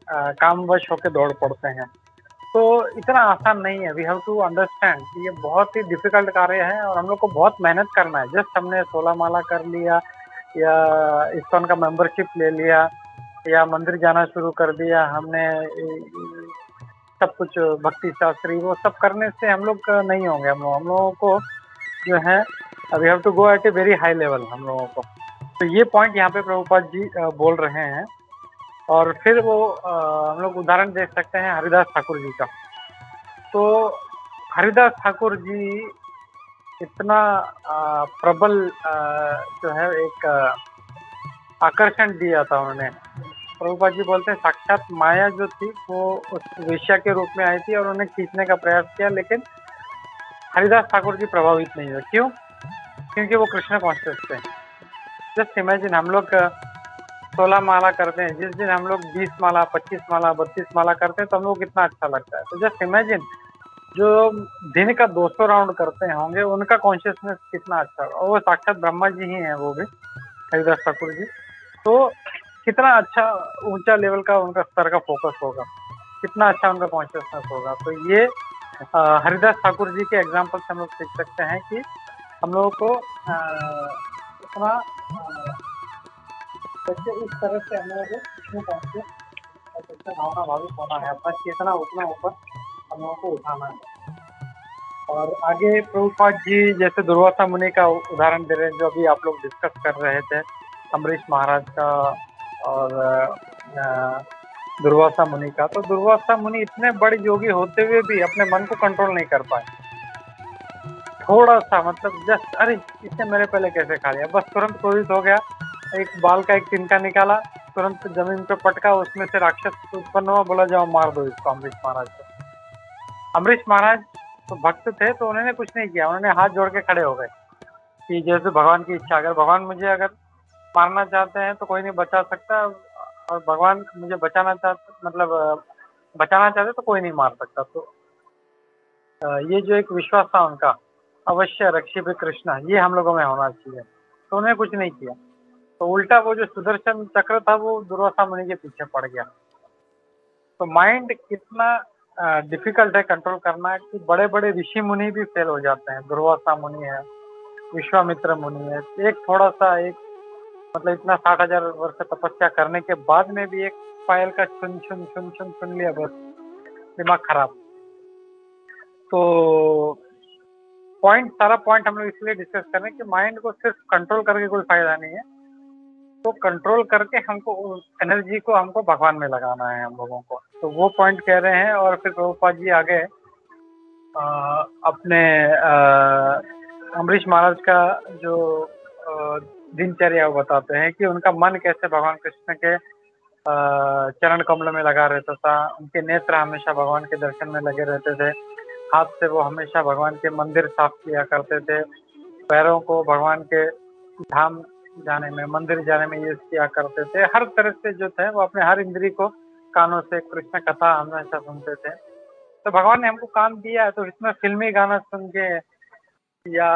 कामवश होकर दौड़ पड़ते हैं। तो इतना आसान नहीं है। वी हैव टू अंडरस्टैंड कि ये बहुत ही डिफिकल्ट कार्य है और हम लोग को बहुत मेहनत करना है। जस्ट हमने 16 माला कर लिया या इस्कॉन का मेंबरशिप ले लिया या मंदिर जाना शुरू कर दिया हमने, सब कुछ भक्ति शास्त्री वो सब करने से हम लोग नहीं होंगे। हम लोगों को जो है we have to go at a very high level हम लोगों को। तो ये पॉइंट यहाँ पे प्रभुपाद जी बोल रहे हैं। और फिर वो हम लोग उदाहरण देख सकते हैं हरिदास ठाकुर जी का। तो हरिदास ठाकुर जी इतना प्रबल जो है एक आकर्षण दिया था उन्होंने। प्रभुपाद जी बोलते हैं साक्षात माया जो थी वो उस वेश्या के रूप में आई थी और उन्हें खींचने का प्रयास किया, लेकिन हरिदास ठाकुर जी प्रभावित नहीं हुए। क्यों? क्योंकि वो कृष्ण कॉन्शियस थे। जस्ट इमेजिन हम लोग 16 माला करते हैं, जिस दिन हम लोग 20 माला 25 माला 32 माला करते हैं तो हम लोग कितना अच्छा लगता है। तो जस्ट इमेजिन जो दिन का 200 राउंड करते होंगे उनका कॉन्शियसनेस कितना अच्छा होगा। और वो साक्षात ब्रह्मा जी ही हैं वो भी, हरिदास ठाकुर जी। तो कितना अच्छा ऊंचा लेवल का उनका स्तर का फोकस होगा, कितना अच्छा उनका कॉन्शियसनेस होगा। तो ये हरिदास ठाकुर जी के एग्जाम्पल से हम लोग सीख सकते हैं कि हम लोगों को इतना जैसे इस तरह से हम लोगों को भावना भावित होना है, अपना चेतना उतना ऊपर हम लोगों को उठाना है। और आगे प्रभुपाद जी जैसे दुर्वासा मुनि का उदाहरण दे रहे हैं, जो अभी आप लोग डिस्कस कर रहे थे, अम्बरीश महाराज का और दुर्वासा मुनि का। तो दुर्वासा मुनि इतने बड़े योगी होते हुए भी अपने मन को कंट्रोल नहीं कर पाए। थोड़ा सा मतलब जस्ट अरे इसने मेरे पहले कैसे खा लिया, बस तुरंत क्रोधित हो गया, एक बाल का एक तिनका निकाला, तुरंत जमीन पे पटका, उसमें से राक्षस उत्पन्न हुआ, बोला जाओ मार दो इसको अम्बरीश महाराज को। अम्बरीश महाराज तो भक्त थे तो उन्होंने कुछ नहीं किया, उन्होंने हाथ जोड़ के खड़े हो गए कि जैसे भगवान की इच्छा, अगर भगवान मुझे अगर मारना चाहते हैं तो कोई नहीं बचा सकता, और भगवान मुझे बचाना चाहते तो कोई नहीं मार सकता। तो ये जो एक विश्वास था उनका, अवश्य रक्षी भी कृष्णा, ये हम लोगों में होना चाहिए। तो उन्होंने कुछ नहीं किया, तो उल्टा वो जो सुदर्शन चक्र था वो दुर्वासा मुनि के पीछे पड़ गया। तो माइंड कितना डिफिकल्ट है कंट्रोल करना है कि बड़े बड़े ऋषि मुनि भी फेल हो जाते हैं। दुर्वासा मुनि है, विश्वामित्र मुनि है, एक थोड़ा सा एक मतलब इतना 60,000 वर्ष तपस्या करने के बाद में भी एक पायल का सुन लिया, बस दिमाग खराब। तो सारा पॉइंट हम लोग इसलिए डिस्कस कर रहे हैं कि माइंड को सिर्फ कंट्रोल करके कोई फायदा नहीं है, तो कंट्रोल करके हमको उस एनर्जी को हमको भगवान में लगाना है हम लोगों को। तो वो पॉइंट कह रहे हैं। और फिर प्रभुपाद जी आगे अपने अम्बरीश महाराज का जो दिनचर्या वो बताते हैं कि उनका मन कैसे भगवान कृष्ण के चरण कमल में लगा रहता था। उनके नेत्र हमेशा भगवान के दर्शन में लगे रहते थे। हाथ से वो हमेशा भगवान के मंदिर साफ किया करते थे। पैरों को भगवान के धाम जाने में, मंदिर जाने में यूज किया करते थे। हर तरह से जो थे वो अपने हर इंद्री को कानों से कृष्ण कथा हमेशा सुनते थे। तो भगवान ने हमको कान दिया है, तो इसमें फिल्मी गाना सुन के या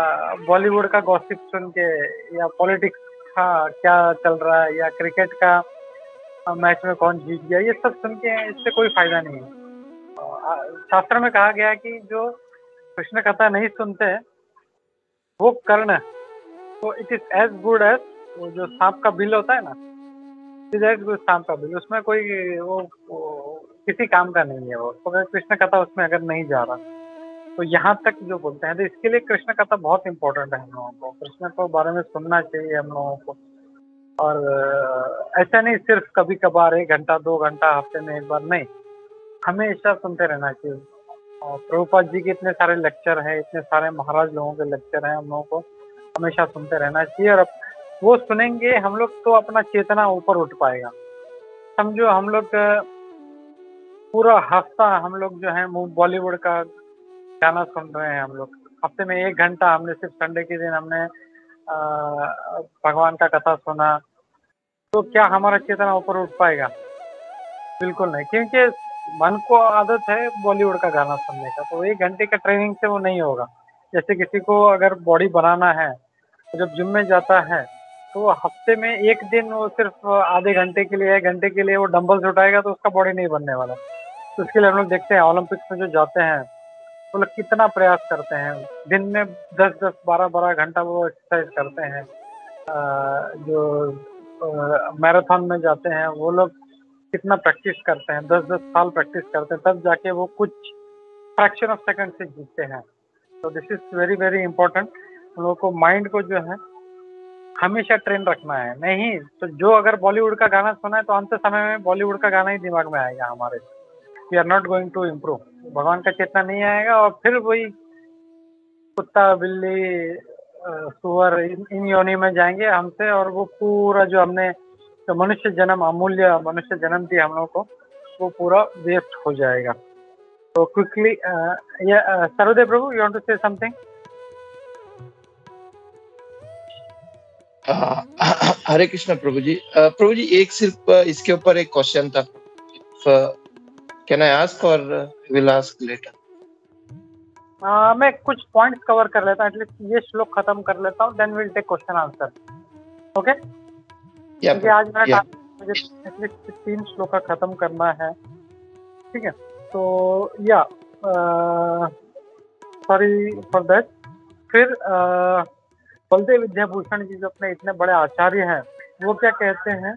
बॉलीवुड का गॉसिप सुन के या पॉलिटिक्स का क्या चल रहा है या क्रिकेट का मैच में कौन जीत गया, ये सब सुन के इससे कोई फायदा नहीं है। शास्त्र में कहा गया है कि जो कृष्ण कथा नहीं सुनते वो कर्ण, तो it is as good as वो जो सांप का बिल होता है ना, इट इज एज गुड सांप का बिल। उसमें कोई वो किसी काम का नहीं है वो, तो अगर कृष्ण कथा उसमें अगर नहीं जा रहा तो यहाँ तक जो बोलते हैं। तो इसके लिए कृष्ण कथा बहुत इंपॉर्टेंट है हम लोगों को। कृष्ण के बारे में सुनना चाहिए हम लोगों को। और ऐसा नहीं सिर्फ कभी कभार 1 घंटा 2 घंटा हफ्ते में एक बार, नहीं, हमेशा सुनते रहना चाहिए। और प्रभुपाद जी के इतने सारे लेक्चर हैं, इतने सारे महाराज लोगों के लेक्चर हैं, हम लोगों को हमेशा सुनते रहना चाहिए। और वो सुनेंगे हम लोग तो अपना चेतना ऊपर उठ पाएगा। समझो हम लोग पूरा हफ्ता हम लोग जो है बॉलीवुड का गाना सुन रहे हैं। हम लोग हफ्ते में 1 घंटा हमने सिर्फ संडे के दिन हमने भगवान का कथा सुना, तो क्या हमारा चेतना ऊपर उठ पाएगा? बिल्कुल नहीं, क्योंकि मन को आदत है बॉलीवुड का गाना सुनने का। तो 1 घंटे का ट्रेनिंग से वो नहीं होगा। जैसे किसी को अगर बॉडी बनाना है तो जब जिम में जाता है तो हफ्ते में 1 दिन वो सिर्फ आधे घंटे के लिए 1 घंटे के लिए वो डंबल्स उठाएगा तो उसका बॉडी नहीं बनने वाला। तो उसके लिए हम लोग देखते हैं ओलंपिक्स में जो जाते हैं वो लोग कितना प्रयास करते हैं, दिन में 10-10 12-12 घंटा वो एक्सरसाइज करते हैं। जो मैराथन में जाते हैं वो लोग कितना प्रैक्टिस करते हैं, 10-10 साल प्रैक्टिस करते हैं, तब जाके वो कुछ फ्रैक्शन ऑफ सेकंड से जीतते हैं। तो this is very very important. हम लोगों को माइंड को जो है हमेशा ट्रेन रखना है। नहीं तो जो अगर बॉलीवुड का गाना सुना है तो अंत समय में बॉलीवुड का गाना ही दिमाग में आएगा हमारे। We are not going to improve, भगवान का चेतना नहीं आएगा। और फिर वही कुत्ता बिल्ली सुअर इन योनि में जाएंगे हमसे, और वो पूरा जो हमने तो मनुष्य जन्म, अमूल्य मनुष्य जन्म दिया हम लोग को, वो पूरा वेस्ट हो जाएगा। तो quickly Sarode Prabhu, you want to say something? Hare Krishna Prabhu ji. Prabhu ji एक सिर्फ इसके ऊपर एक क्वेश्चन था, कैन आई आस्क और विल आस्क लेटर? मैं कुछ पॉइंट्स कवर कर लेता हूँ, एटलीस्ट ये श्लोक खत्म कर लेता हूँ, then will take question answer. Okay, क्योंकि आज मेरा मुझे एटलीस्ट 3 श्लोक खत्म करना है। ठीक है, तो या सॉरी फॉर दैट। फिर बलदेव विद्याभूषण जी जो अपने इतने बड़े आचार्य हैं, वो क्या कहते हैं?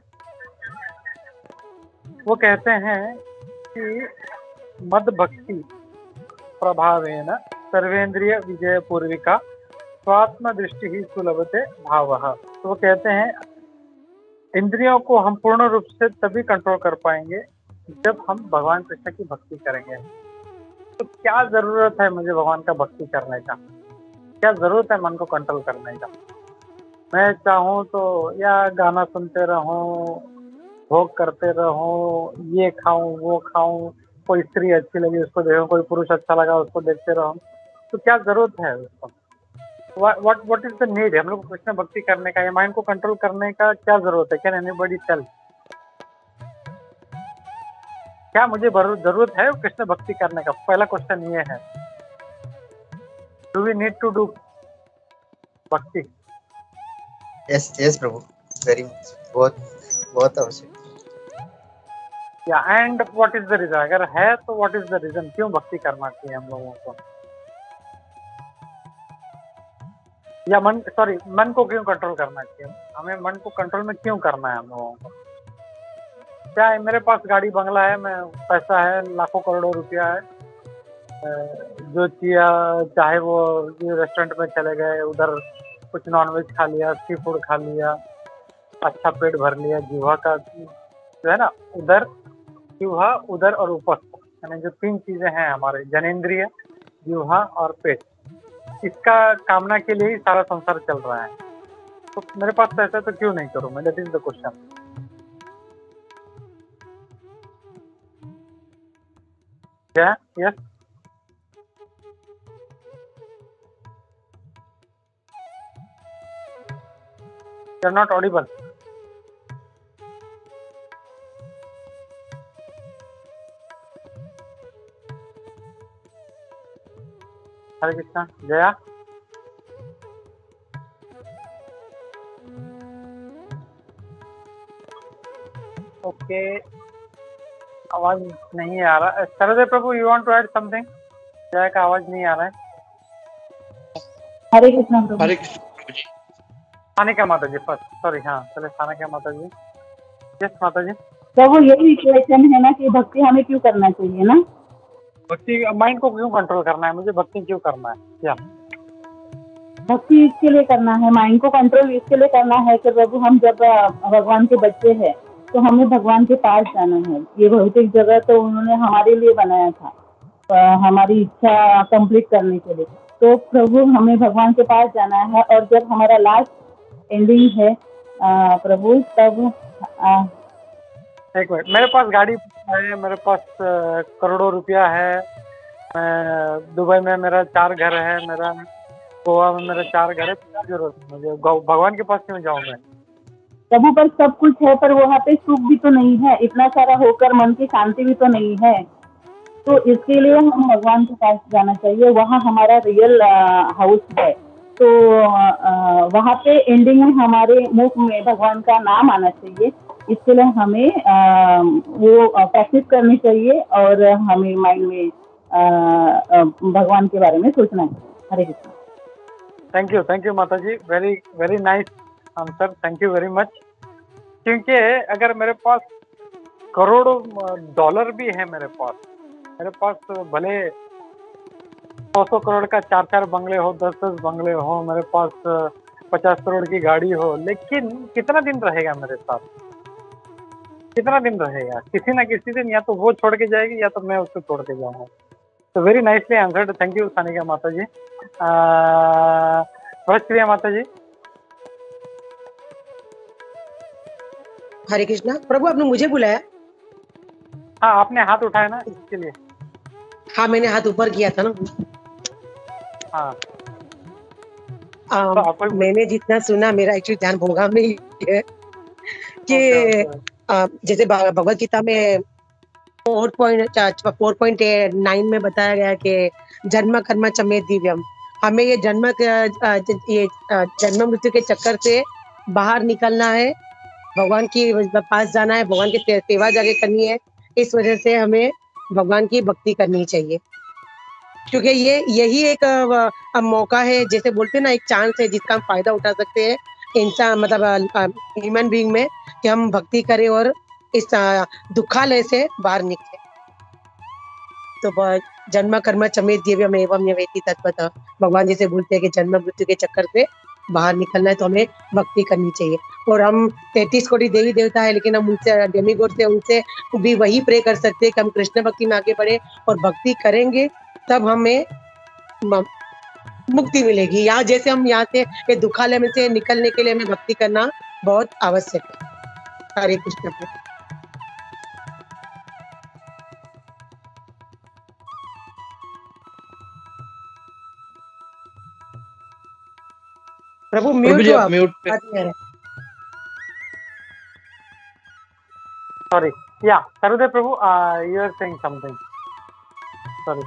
वो कहते हैं कि मद भक्ति प्रभावेन सर्वेंद्रिय विजय पूर्विका स्वात्म दृष्टि ही सुलभते भावः। तो वो कहते हैं इंद्रियों को हम पूर्ण रूप से तभी कंट्रोल कर पाएंगे जब हम भगवान कृष्ण की भक्ति करेंगे। तो क्या जरूरत है मुझे भगवान का भक्ति करने का? क्या जरूरत है मन को कंट्रोल करने का? मैं चाहूँ तो या गाना सुनते रहूं, भोग करते रहूं, ये खाऊं वो खाऊं, कोई स्त्री अच्छी लगी उसको देखो, कोई पुरुष अच्छा लगा उसको देखते रहो, तो क्या जरूरत है उसको? What is the need? हम लोग को कृष्ण भक्ति करने का या माइंड को कंट्रोल करने का क्या जरूरत है? Can anybody tell? क्या मुझे जरूरत है कृष्ण भक्ति करने का? पहला क्वेश्चन ये है, do we need to do bhakti? Yes prabhu, very much, बहुत आवश्यक। या and what is the reason? अगर है तो व्हाट इज द रीजन, क्यों भक्ति करना चाहिए हम लोगों को? या मन को क्यों कंट्रोल करना चाहिए? हमें मन को कंट्रोल में क्यों करना है हम लोगों को? क्या है, मेरे पास गाड़ी बंगला है, मैं पैसा है, लाखों करोड़ों रुपया है, जो चाहे वो रेस्टोरेंट में चले गए, उधर कुछ नॉनवेज खा लिया, सी फूड खा लिया, अच्छा पेट भर लिया, जिह्वा का जो है ना उदर, जिह्वा, उदर और उपस्थ, यानी जो 3 चीजें हैं हमारे जनेंद्रिय, जिह्वा और पेट, इसका कामना के लिए ही सारा संसार चल रहा है। तो मेरे पास पैसा तो क्यों नहीं करूं मैं? That is the question. क्या? Yes, you are not audible. Hare Krishna. Jaya. Okay, आवाज नहीं आ रहा। Sarde Prabhu, you want to add something? Jaya का आवाज नहीं आ रहा है। हरे कृष्णा प्रभु। हरे कृष्ण प्रभु जी। सानिका माता जी फर्स्ट, सॉरी। हाँ चले, सानिका माता जी। यस माता जी। प्रभु यही क्वेश्चन है ना कि भक्ति हमें क्यों करना चाहिए ना? भक्ति माइंड को क्यों कंट्रोल करना है? मुझे भक्ति क्यों करना है? क्या भक्ति इसके लिए करना है, माइंड को कंट्रोल इसके लिए करना है कि प्रभु हम जब भगवान के बच्चे हैं तो हमें भगवान के पास जाना है। ये भौतिक जगह तो उन्होंने हमारे लिए बनाया था, हमारी इच्छा कंप्लीट करने के लिए। तो प्रभु हमें भगवान के पास जाना है, और जब हमारा लास्ट एंडिंग है प्रभु, तब एक मिनट, मेरे पास गाड़ी है, मेरे पास करोड़ों रुपया है, दुबई में मेरा 4 घर है, मेरा गोवा में मेरा 4 घर है, क्या जरूरत है मुझे? भगवान के पास क्यों जाऊं मैं? प्रभु पर सब कुछ है, पर वहाँ पे सुख भी तो नहीं है, इतना सारा होकर मन की शांति भी तो नहीं है। तो इसके लिए हम भगवान के पास जाना चाहिए, वहाँ हमारा रियल हाउस है। तो वहाँ पे एंडिंग में हमारे मुख में भगवान का नाम आना चाहिए। इसके लिए हमें वो प्रैक्टिस करनी चाहिए, और हमें माइंड में भगवान के बारे में सोचना है। हरे कृष्ण। थैंक यू माता जी, very very nice answer, thank you very much. क्योंकि अगर मेरे पास करोड़ों डॉलर भी है, मेरे पास भले 100 करोड़ का 4 बंगले हो, 10 बंगले हो, मेरे पास 50 करोड़ की गाड़ी हो, लेकिन कितना दिन रहेगा मेरे साथ? कितना दिन रहेगा? किसी ना किसी दिन या तो वो छोड़ के जाएगी या तो मैं उसको छोड़ के जाऊंगा। तो very nicely answered, thank you Sanika माता जी। प्रिया माता जी। हरे कृष्णा प्रभु, आपने मुझे बुलाया? हाँ, आपने हाथ उठाया ना, इसके लिए। हाँ, मैंने हाथ ऊपर किया था ना। हाँ, मैंने जितना सुना, मेरा एक्चुअली ध्यान भोगा में ही है कि जैसे भगवत गीता में 4.9 में बताया गया कि जन्म कर्म च मे दिव्यम, हमें ये जन्म मृत्यु के चक्कर से बाहर निकलना है, भगवान की पास जाना है, भगवान की सेवा जाके करनी है। इस वजह से हमें भगवान की भक्ति करनी चाहिए, क्योंकि यही एक मौका है, जैसे बोलते हैं ना, एक चांस है जिसका हम फायदा उठा सकते हैं इंसान, मतलब ह्यूमन बीइंग में, कि हम भक्ति करें और इस दुखालय से बाहर निकले। तो जन्म कर्म च मे दिव्यम एवं यवेति तत्वतः, भगवान जैसे बोलते हैं कि जन्म मृत्यु के चक्कर से बाहर निकलना है तो हमें भक्ति करनी चाहिए। और हम 33 कोटि देवी देवता है, लेकिन हम उनसे डेमीगॉड से उनसे भी वही प्रे कर सकते हैं कि हम कृष्ण भक्ति में आगे बढ़े, और भक्ति करेंगे तब हमें मुक्ति मिलेगी। यहाँ जैसे हम यहाँ से ये दुखालय में से निकलने के लिए हमें भक्ति करना बहुत आवश्यक है। हरे कृष्ण प्रभु। म्यूट हो आप, म्यूट पे। Sorry, yeah Sarvadev Prabhu, you are saying something, sorry.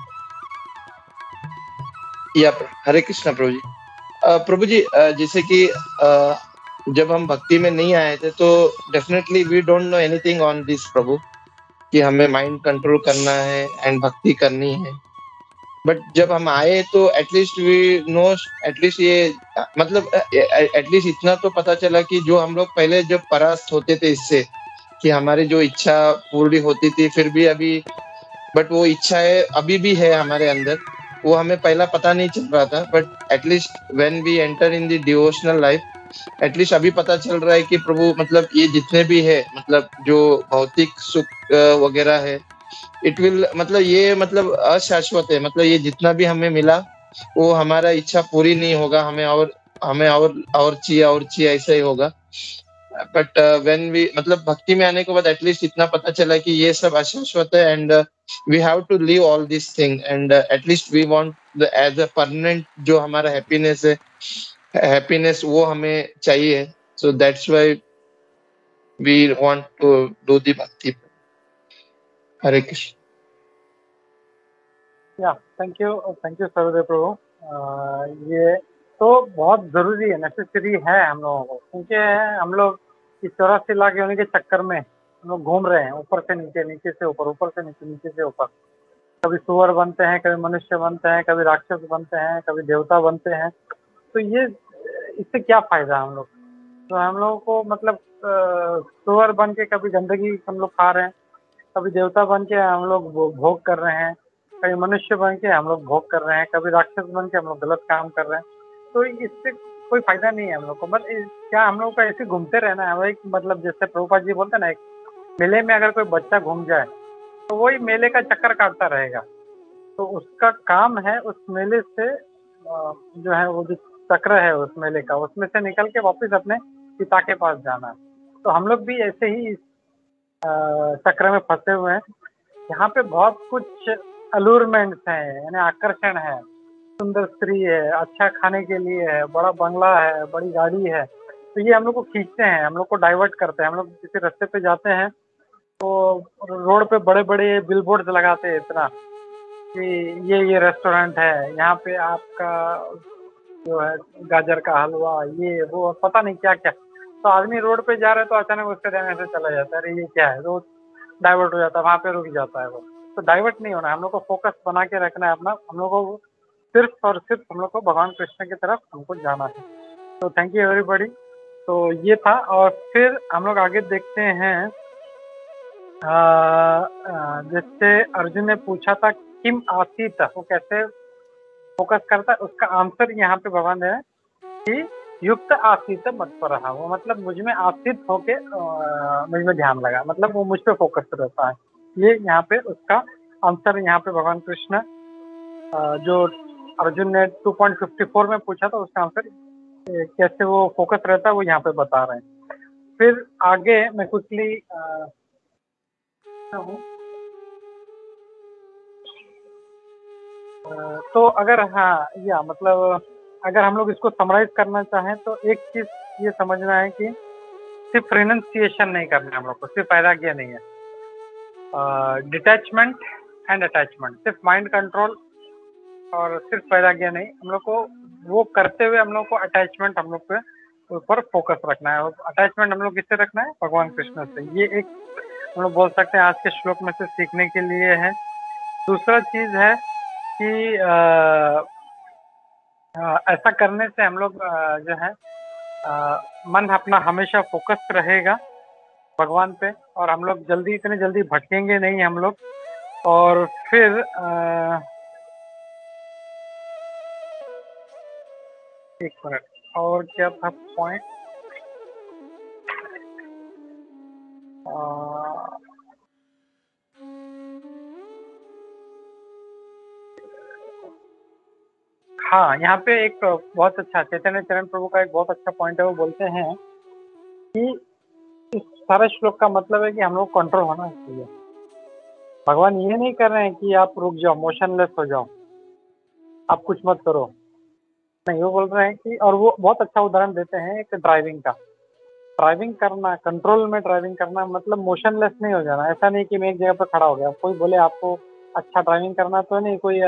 Yeah Hare Krishna प्रभु जी। प्रभु जी, जैसे कि जब हम भक्ति में नहीं आए थे तो definitely we don't know anything on this Prabhu, कि हमें माइंड कंट्रोल करना है एंड भक्ति करनी है। बट जब हम आए तो एटलीस्ट वी नो, एटलीस्ट ये मतलब एटलीस्ट इतना तो पता चला कि जो हम लोग पहले जब परास्त होते थे इससे, कि हमारी जो इच्छा पूरी होती थी, फिर भी अभी, बट वो इच्छाएं अभी भी है हमारे अंदर, वो हमें पहला पता नहीं चल रहा था। But at least when we enter in the devotional life, at least अभी पता चल रहा है कि प्रभु मतलब ये जितने भी है मतलब जो भौतिक सुख वगैरह है, इट विल मतलब ये मतलब अशाश्वत है, मतलब ये जितना भी हमें मिला वो हमारा इच्छा पूरी नहीं होगा, हमें और चाहिए ऐसा ही होगा। बट व्हेन वी मतलब भक्ति में आने के बाद एटलीस्ट इतना पता चला कि ये सब अशाश्वत है and we have to leave all this thing and at least we want the as a permanent जो हमारा हैप्पीनेस है, हैप्पीनेस वो हमें चाहिए। So that's why we want to do the bhakti. Hare Krishna. या थैंक यू सर्वदेव प्रभु। ये तो बहुत ज़रूरी है, नेसेसरी है हम लोगों को, क्योंकि हम लोग इस 84 लाख योनि के चक्कर में हम लोग घूम रहे हैं, ऊपर से नीचे, नीचे से ऊपर, ऊपर से नीचे, नीचे से ऊपर। कभी सुअर बनते हैं, कभी मनुष्य बनते हैं, कभी राक्षस बनते हैं, कभी देवता बनते हैं। तो ये इससे क्या फ़ायदा हम लोग? तो हम लोगों को मतलब सुअर बन के कभी गंदगी हम लोग खा रहे हैं, कभी देवता बन के हम लोग भोग कर रहे हैं, कभी मनुष्य बन के हम लोग भोग कर रहे हैं, कभी राक्षस बन के हम लोग गलत काम कर रहे हैं। तो इससे कोई फायदा नहीं है हम लोग को। बट क्या हम लोग को ऐसे घूमते रहना है? वही मतलब जैसे प्रभुपाद जी बोलते हैं ना, एक मेले में अगर कोई बच्चा घूम जाए तो वही मेले का चक्कर काटता रहेगा। तो उसका काम है उस मेले से जो है वो जो चक्र है उस मेले का, उसमें से निकल के वापस अपने पिता के पास जाना है। तो हम लोग भी ऐसे ही इस चक्र में फंसे हुए हैं। यहाँ पे बहुत कुछ अलूरमेंट्स हैं, यानी आकर्षण है, सुंदर स्त्री है, अच्छा खाने के लिए है, बड़ा बंगला है, बड़ी गाड़ी है। तो ये हम लोग को खींचते हैं, हम लोग को डाइवर्ट करते हैं। हम लोग किसी रास्ते पे जाते हैं तो रोड पे बड़े बड़े बिलबोर्ड्स लगाते हैं इतना कि ये रेस्टोरेंट है, यहाँ पे आपका जो है गाजर का हलवा, ये वो पता नहीं क्या क्या। तो आदमी रोड पे जा रहा है तो अचानक उसके ध्यान ऐसे चला जाता है, अरे ये क्या है, तो डाइवर्ट हो जाता है, वहाँ पे रुक जाता है वो। तो डाइवर्ट नहीं होना है, हम लोग को फोकस बना के रखना है अपना। हम लोग को सिर्फ और सिर्फ हम लोग को भगवान कृष्ण की तरफ हमको जाना है। तो थैंक यू एवरीबॉडी। तो ये था, और फिर हम लोग आगे देखते हैं। जैसे अर्जुन ने पूछा था किम आसीत, वो कैसे फोकस करता है, उसका आंसर यहाँ पे भगवान दे रहे हैं कि युक्त आसीत मत पर रहा, वो मतलब मुझ में आसीत होके मुझ में ध्यान लगा, मतलब वो मुझ पे फोकस रहता है। ये यहाँ पे उसका आंसर यहाँ पे भगवान कृष्ण जो अर्जुन ने 2.54 में पूछा था उसका आंसर कैसे वो फोकस रहता है वो यहाँ पे बता रहे हैं। फिर आगे मैं क्विकली तो अगर या मतलब अगर हम लोग इसको समराइज करना चाहें तो एक चीज ये समझना है कि सिर्फ रिनंसिएशन नहीं करना है हम लोग को, सिर्फ वैराग्य नहीं है, डिटैचमेंट एंड अटैचमेंट, सिर्फ माइंड कंट्रोल और सिर्फ वैराग्य नहीं, हम लोग को वो करते हुए हम लोग को अटैचमेंट हम लोग के ऊपर फोकस रखना है। और अटैचमेंट हम लोग किससे रखना है? भगवान कृष्ण से। ये एक हम लोग बोल सकते हैं आज के श्लोक में से सीखने के लिए है। दूसरा चीज है कि ऐसा करने से हम लोग जो है मन अपना हमेशा फोकस रहेगा भगवान पे, और हम लोग इतने जल्दी भटकेंगे नहीं हम लोग। और फिर एक मिनट, और क्या था पॉइंट? हाँ, यहाँ पे एक बहुत अच्छा चैतन्य चरण प्रभु का एक बहुत अच्छा पॉइंट है। वो बोलते हैं कि इस सारे श्लोक का मतलब है कि हम लोग कंट्रोल होना चाहिए। भगवान ये नहीं कर रहे हैं कि आप रुक जाओ, मोशनलेस हो जाओ, आप कुछ मत करो, नहीं। वो बोल रहे हैं कि, और वो बहुत अच्छा उदाहरण देते हैं एक ड्राइविंग का। ड्राइविंग करना, कंट्रोल में ड्राइविंग करना मतलब मोशनलेस नहीं हो जाना। ऐसा नहीं कि मैं एक जगह पर खड़ा हो गया, कोई बोले आपको अच्छा ड्राइविंग करना तो नहीं, कोई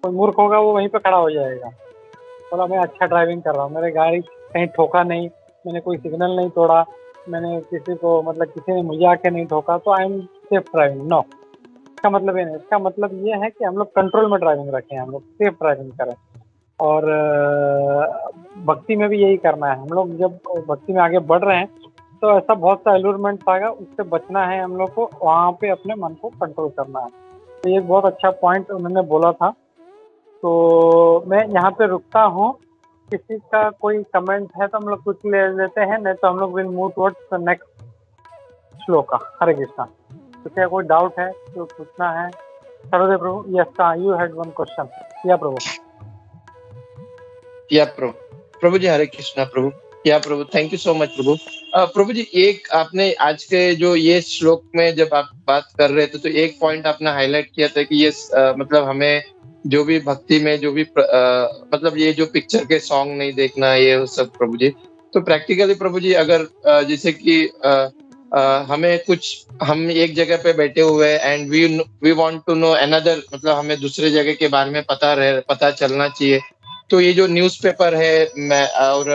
मूर्ख होगा वो वहीं पे खड़ा हो जाएगा, बोला मैं अच्छा ड्राइविंग कर रहा हूँ, मेरे गाड़ी कहीं ठोका नहीं, मैंने कोई सिग्नल नहीं तोड़ा, मैंने किसी को मतलब किसी ने मुझे आके नहीं ठोका, तो I am safe driving. No, इसका मतलब ये नहीं। इसका मतलब ये है कि हम लोग कंट्रोल में ड्राइविंग रखें, हम लोग सेफ ड्राइविंग करें। और भक्ति में भी यही करना है। हम लोग जब भक्ति में आगे बढ़ रहे हैं तो ऐसा बहुत सा एलुरमेंट आएगा, उससे बचना है हम लोग को, वहाँ पे अपने मन को कंट्रोल करना है। तो ये बहुत अच्छा पॉइंट उन्होंने बोला था। तो मैं यहाँ पे रुकता हूँ किसी का कोई कमेंट है तो हम लोग कुछ ले लेते हैं, नहीं तो हम लोग will move towards the next shloka. Hare Krishna. किसी का कोई डाउट है तो पूछना है। Sarvadev Prabhu, yes you had one question. Yeah Prabhu. Yeah Prabhu ji, Hare Krishna Prabhu. Yeah Prabhu, thank you so much Prabhu. Prabhu ji, एक आपने आज के जो ये श्लोक में जब आप बात कर रहे थे तो एक पॉइंट आपने हाईलाइट किया था कि ये मतलब हमें जो भी भक्ति में जो भी मतलब ये जो पिक्चर के सॉन्ग नहीं देखना, ये सब प्रभु जी। तो प्रैक्टिकली प्रभु जी, अगर जैसे कि हमें कुछ, हम एक जगह पे बैठे हुए हैं and we want to know another, मतलब हमें दूसरे जगह के बारे में पता चलना चाहिए, तो ये जो न्यूज़पेपर है मैं और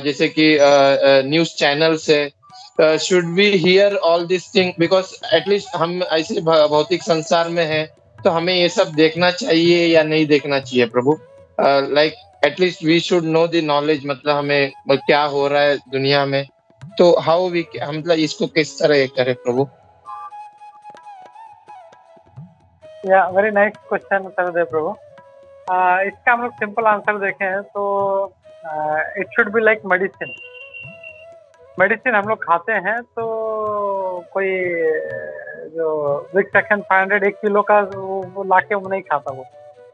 जैसे कि न्यूज़ चैनल्स है, should we hear all this thing, because at least हम ऐसे भौतिक संसार में हैं तो हमें ये सब देखना चाहिए या नहीं देखना चाहिए Prabhu? Like at least we should know the knowledge, मतलब हमें क्या हो रहा है दुनिया में, तो हाउ वी, मतलब इसको किस तरह ये करें प्रभु? या वेरी नाइस क्वेश्चन सर्वदेव प्रभु। इसका हम लोग सिंपल आंसर देखें तो it should be like medicine. Medicine हम लोग खाते हैं तो कोई जो विक सेक्शन 500 1 किलो का वो लाके वो नहीं खाता, वो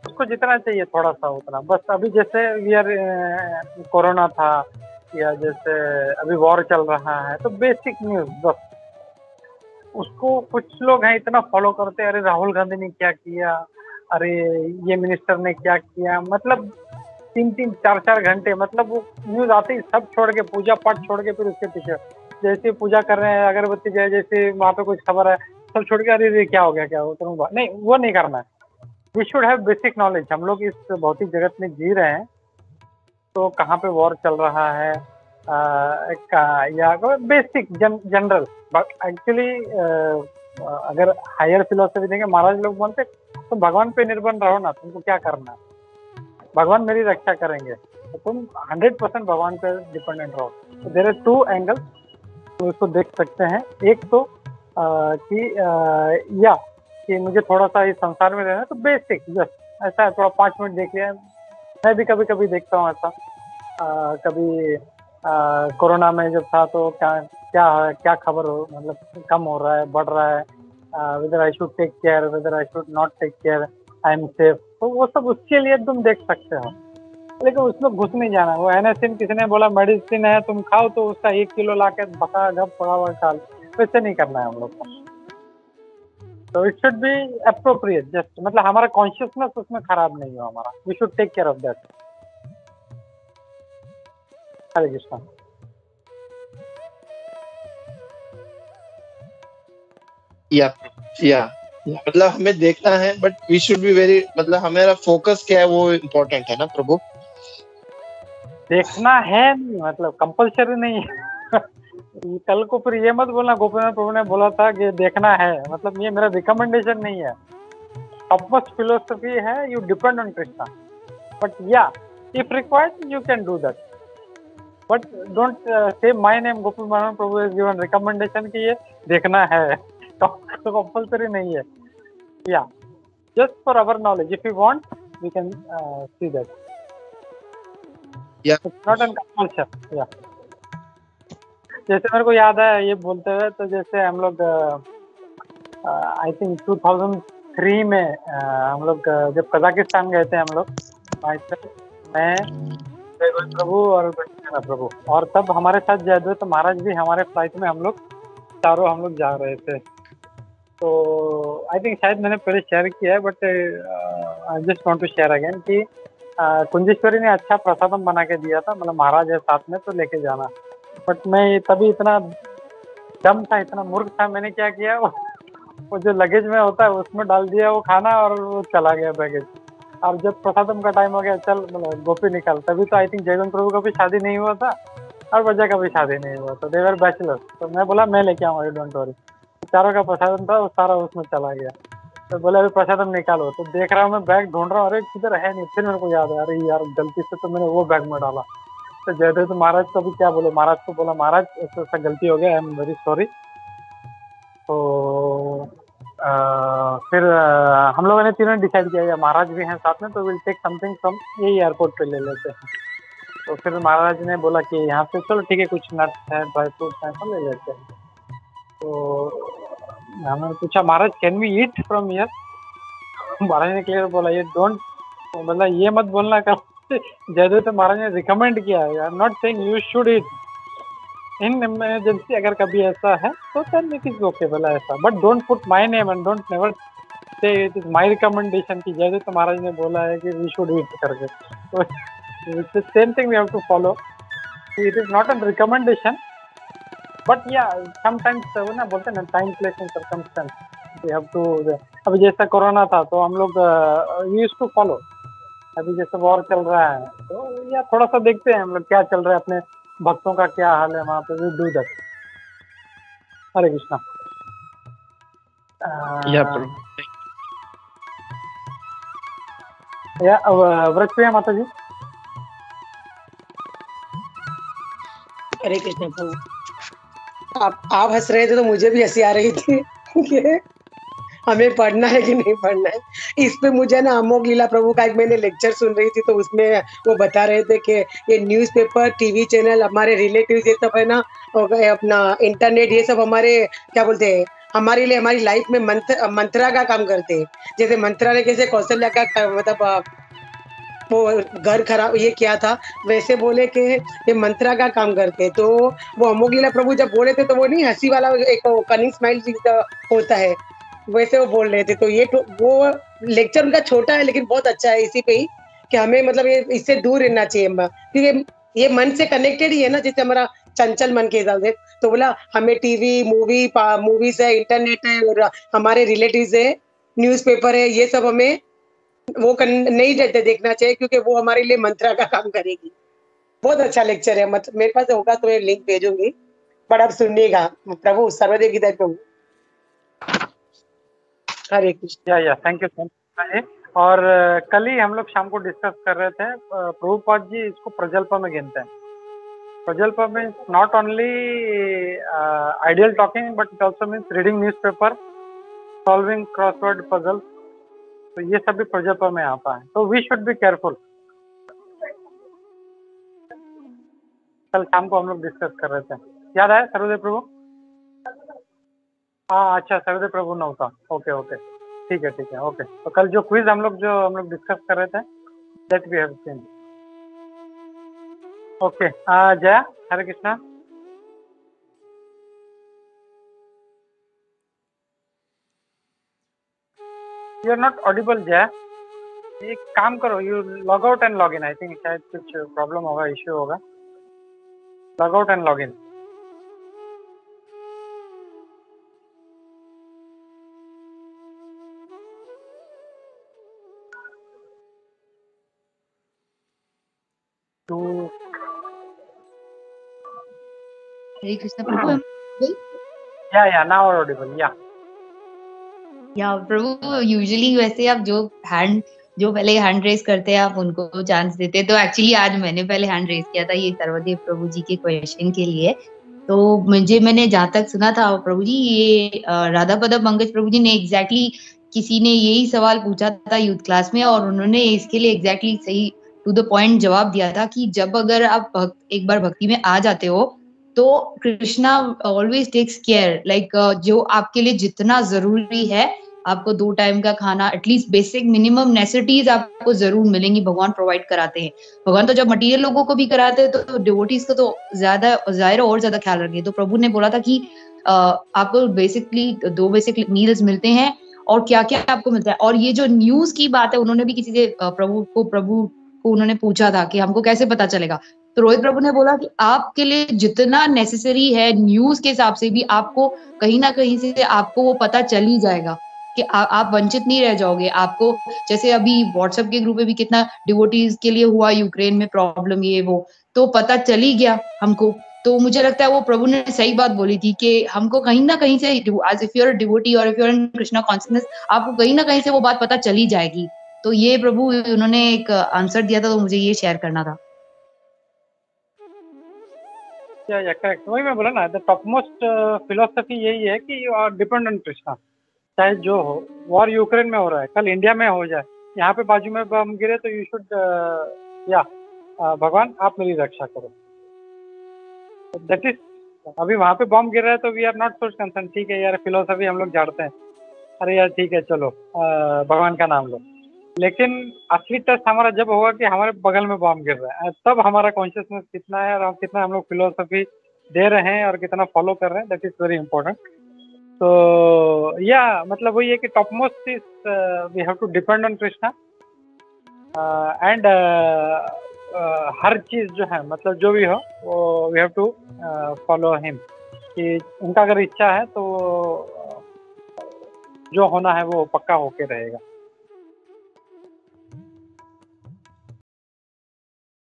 उसको जितना चाहिए थोड़ा सा उतना बस। अभी जैसे कोरोना था या जैसे अभी वॉर चल रहा है तो बेसिक न्यूज बस उसको कुछ लोग हैं इतना फॉलो करते हैं, अरे राहुल गांधी ने क्या किया, अरे ये मिनिस्टर ने क्या किया, मतलब 3-3 4-4 घंटे, मतलब वो न्यूज आते ही सब छोड़ के, पूजा पाठ छोड़ के फिर उसके पीछे जैसे पूजा कर रहे हैं अगरबत्ती जाए, जैसे वहाँ पे कुछ खबर है सब छोड़ के अरे क्या हो गया क्या हो तो नहीं, वो नहीं करना है। We should have basic knowledge. हम लोग इस भौतिक जगत में जी रहे हैं तो कहाँ पे वॉर चल रहा है या बेसिक जनरल। बट एक्चुअली अगर हायर फिलोसफी देंगे, महाराज लोग बोलते तो भगवान पे निर्भर रहो ना, तुमको क्या करना है, भगवान मेरी रक्षा करेंगे, तो तुम 100% भगवान पे डिपेंडेंट रहो। तो देयर आर 2 एंगल्स तो इसको देख सकते हैं। एक तो कि मुझे थोड़ा सा इस संसार में रहना, तो बेसिक जस्ट ऐसा है, थोड़ा 5 मिनट देख लिया। मैं भी कभी कभी देखता हूँ ऐसा। कभी कोरोना में जब था तो क्या खबर हो, मतलब कम हो रहा है, बढ़ रहा है, whether I should take care, whether I should not take care, I am safe, तो वो सब उसके लिए तुम देख सकते हो, लेकिन उसमें घुस नहीं जाना। वो एनासिन किसी ने बोला मेडिसिन है तुम खाओ तो उसका 1 किलो ला के बका गप पका डाल, वैसे नहीं करना है हम लोग को। तो it should be appropriate, just मतलब हमारा कॉन्शियसनेस उसमें खराब नहीं हो हमारा। We should take care of that. Hare Krishna. Yeah मतलब हमें देखना है but we should be very, मतलब हमारा फोकस क्या है वो इम्पोर्टेंट है ना प्रभु? देखना है नहीं मतलब कंपल्सरी नहीं है। कल को फिर ये मत बोलना गोपीनाथ प्रभु ने बोला था कि देखना है, मतलब ये मेरा रिकमेंडेशन नहीं है। टॉपमोस्ट फिलोसफी है you depend on Krishna, but yeah if required you can do that, but don't say my name Gopinath Prabhu is given recommendation कि ये देखना है, तो कंपल्सरी नहीं है। Yeah just for our knowledge, if you want we can see that, it's not an compulsion. Yeah जैसे मेरे को याद है ये बोलते हुए, तो जैसे हम लोग आई थिंक 2003 में हम लोग जब कजाकिस्तान गए थे हम लोग, मैं प्रभु और प्रभु, और तब हमारे साथ जयद्वैत महाराज भी हमारे फ्लाइट में, हम लोग चारों हम लोग जा रहे थे। तो आई थिंक शायद मैंने पहले शेयर किया है, but I just want to share again कि कुंजेश्वरी ने अच्छा प्रसादम बना के दिया था, मतलब महाराज है साथ में तो लेके जाना। बट मैं तभी इतना डम था, इतना मूर्ख था, मैंने क्या किया वो जो लगेज में होता है उसमें डाल दिया वो खाना और वो चला गया बैगेज। और जब प्रसादम का टाइम हो गया, चल मतलब गोपी निकल, तभी तो आई थिंक जयगंत प्रभु का भी शादी नहीं हुआ था और बच्चा का भी शादी नहीं हुआ था, दे वर बैचलर्स। तो मैं बोला मैं लेके आऊँगा, डोंट वरी। चारों का प्रसादम था वो सारा उसमें चला गया। तो बोले अभी प्रसादम निकालो, तो देख रहा हूँ मैं बैग ढूंढ रहा हूँ, अरे किधर है नहीं। फिर मेरे को याद है, अरे यार गलती से तो मैंने वो बैग में डाला। तो जयदेव तो महाराज को भी क्या बोले, महाराज को बोला महाराज ऐसा गलती हो गया, आई एम वेरी सॉरी। तो फिर हम लोगों ने तीनों डिसाइड किया, या महाराज भी हैं साथ में तो विल टेक समथिंग फ्रॉम यही एयरपोर्ट पे ले लेते हैं। तो फिर महाराज ने बोला कि यहाँ से चलो ठीक है, कुछ नट्स है, ड्राई फ्रूट्स हैं, सब ले लेते हैं। तो हमने पूछा Maharaj can we eat from here? Maharaj ने क्लियर बोला ये डोंट, मतलब ये मत बोलना कर। जयदेव तो महाराज ने रिकमेंड किया है, I am not saying you should eat, in emergency अगर कभी ऐसा है तो देन इट इज ओके, बोला ऐसा, but don't put my name and don't never say it is my recommendation कि जयदेव तो महाराज ने बोला है कि वी शुड ईट करके। तो it's the same thing we have to follow, it is not an recommendation, but या समटाइम्स वो ना बोलते हैं ना, time place and circumstance we have to. अभी जैसा कोरोना था तो हम लोग वी यूज्ड टू फॉलो, अभी जैसे वॉर चल रहा है तो या थोड़ा सा देखते हैं हम लोग क्या चल रहा है, अपने भक्तों का क्या हाल है वहाँ पे, we do that. Hare Krishna. या प्रभु। या वृक्षप्रिया माता जी। हरे कृष्ण प्रभु। आप हंस रहे थे तो मुझे भी हंसी आ रही थी कि हमें पढ़ना है कि नहीं पढ़ना है। इस पे मुझे ना अमोघ लीला प्रभु का एक मैंने लेक्चर सुन रही थी, तो उसमें वो बता रहे थे कि ये न्यूज़पेपर, टीवी चैनल, हमारे रिलेटिव ये सब है ना, और अपना इंटरनेट, ये सब हमारे क्या बोलते हैं, हमारे लिए हमारी लाइफ में मंत्रा का काम करते हैं। जैसे मंत्रा ने कैसे कौशल्या का मतलब वो घर खराब ये किया था, वैसे बोले कि ये मंत्रा का काम करते। तो वो अमोघ लीला प्रभु जब बोले थे तो वो नहीं हंसी वाला एक कनिंग स्माइल होता है, वैसे वो बोल रहे थे। तो ये वो लेक्चर उनका छोटा है लेकिन बहुत अच्छा है, इसी पे ही कि हमें मतलब ये इससे दूर रहना चाहिए, क्योंकि ये मन से कनेक्टेड ही है ना, जैसे हमारा चंचल मन के हिसाब से। तो बोला हमें टीवी मूवीज है, इंटरनेट है, और हमारे रिलेटिव्स है, न्यूज़पेपर है, ये सब हमें वो नहीं रहते देखना चाहिए, क्योंकि वो हमारे लिए मंत्रा का काम करेगी। बहुत अच्छा लेक्चर है, मतलब मेरे पास होगा तो मैं लिंक भेजूंगी, बट आप सुनिएगा। प्रभु सर्वदेव की दया प्रभु। हरे कृष्ण। या थैंक यू सो मच। और कल ही हम लोग शाम को डिस्कस कर रहे थे, प्रभुपाद जी इसको प्रजल्प में गिनते हैं। प्रजल्प में not only ideal talking but it also means reading newspaper, solving crossword puzzle, तो ये सब भी प्रजल्प में आता है। तो वी शुड बी केयरफुल। कल शाम को हम लोग डिस्कस कर रहे थे, याद आया सर्वदेव प्रभु? हाँ अच्छा, सर्वदेव प्रभु नव्हता। ओके ओके, ठीक है ओके। तो कल जो क्विज हम लोग डिस्कस कर रहे थे, that we have seen. Okay, Jaya, Hare Krishna. You are not audible Jaya, एक काम करो, you log out and log in. I think शायद कुछ प्रॉब्लम होगा, इश्यू होगा। Log out and log in. Hare Krishna Prabhu. Yeah now Audible. या प्रभु, यूजुअली वैसे आप जो पहले हैंड रेज करते हैं आप उनको चांस देते हैं, तो एक्चुअली आज मैंने पहले हैंड रेज किया था ये सर्वदेव प्रभु जी के क्वेश्चन के लिए। तो मैंने जहाँ तक सुना था प्रभु जी, ये राधा पद पंकज प्रभु जी ने एग्जैक्टली किसी ने यही सवाल पूछा था यूथ क्लास में, और उन्होंने इसके लिए एग्जैक्टली सही टू द पॉइंट जवाब दिया था कि जब अगर आप एक बार भक्ति में आ जाते हो तो Krishna always takes care, like जो आपके लिए जितना जरूरी है, आपको 2 टाइम का खाना, एटलीस्ट बेसिक मिनिमम नेसेसिटीज आपको जरूर मिलेंगी, भगवान प्रोवाइड कराते हैं। भगवान तो जब मटीरियल लोगों को भी कराते हैं तो डिवोटीज को तो ज्यादा जाहिर और ज्यादा ख्याल रखें। तो प्रभु ने बोला था कि आपको बेसिकली 2 बेसिक नीड्स मिलते हैं, और क्या क्या आपको मिलता है। और ये जो न्यूज की बात है, उन्होंने भी किसी से प्रभु को उन्होंने पूछा था कि हमको कैसे पता चलेगा, तो रोहित प्रभु ने बोला कि आपके लिए जितना नेसेसरी है न्यूज के हिसाब से भी आपको कहीं ना कहीं से आपको वो पता चल ही जाएगा कि आप वंचित नहीं रह जाओगे। आपको जैसे अभी व्हाट्सएप के ग्रुप में भी कितना डिवोटीज के लिए हुआ, यूक्रेन में प्रॉब्लम ये वो, तो पता चल ही गया हमको। तो मुझे लगता है वो प्रभु ने सही बात बोली थी कि हमको कहीं ना कहीं से, as if you are devotee और if you are in Krishna consciousness, आपको कहीं ना कहीं से वो बात पता चल ही जाएगी। तो ये प्रभु उन्होंने एक आंसर दिया था, तो मुझे ये शेयर करना था। या करेक्ट, वही मैं बोला ना, द टॉप मोस्ट फिलोसफी यही है कि यू आर डिपेंडेंट कृष्णा, चाहे जो हो। वॉर यूक्रेन में हो रहा है, कल इंडिया में हो जाए, यहाँ पे बाजू में बम गिरे तो यू शुड या भगवान आप मेरी रक्षा करो। दैट इज, अभी वहां पे बॉम्ब गिर रहा है तो we are not so concern, ठीक है यार फिलोसफी हम लोग झाड़ते हैं, अरे यार ठीक है चलो भगवान का नाम लो। लेकिन असली टेस्ट हमारा जब होगा कि हमारे बगल में बॉम्ब गिर रहा है, तब हमारा कॉन्शियसनेस कितना है और कितना हम लोग फिलोसफी दे रहे हैं और कितना फॉलो कर रहे हैं, दैट इज वेरी इंपॉर्टेंट। तो या मतलब वही है कि top most is we have to depend on Krishna and हर चीज जो है मतलब जो भी हो वो we have to follow him, कि उनका अगर इच्छा है तो जो होना है वो पक्का होके रहेगा।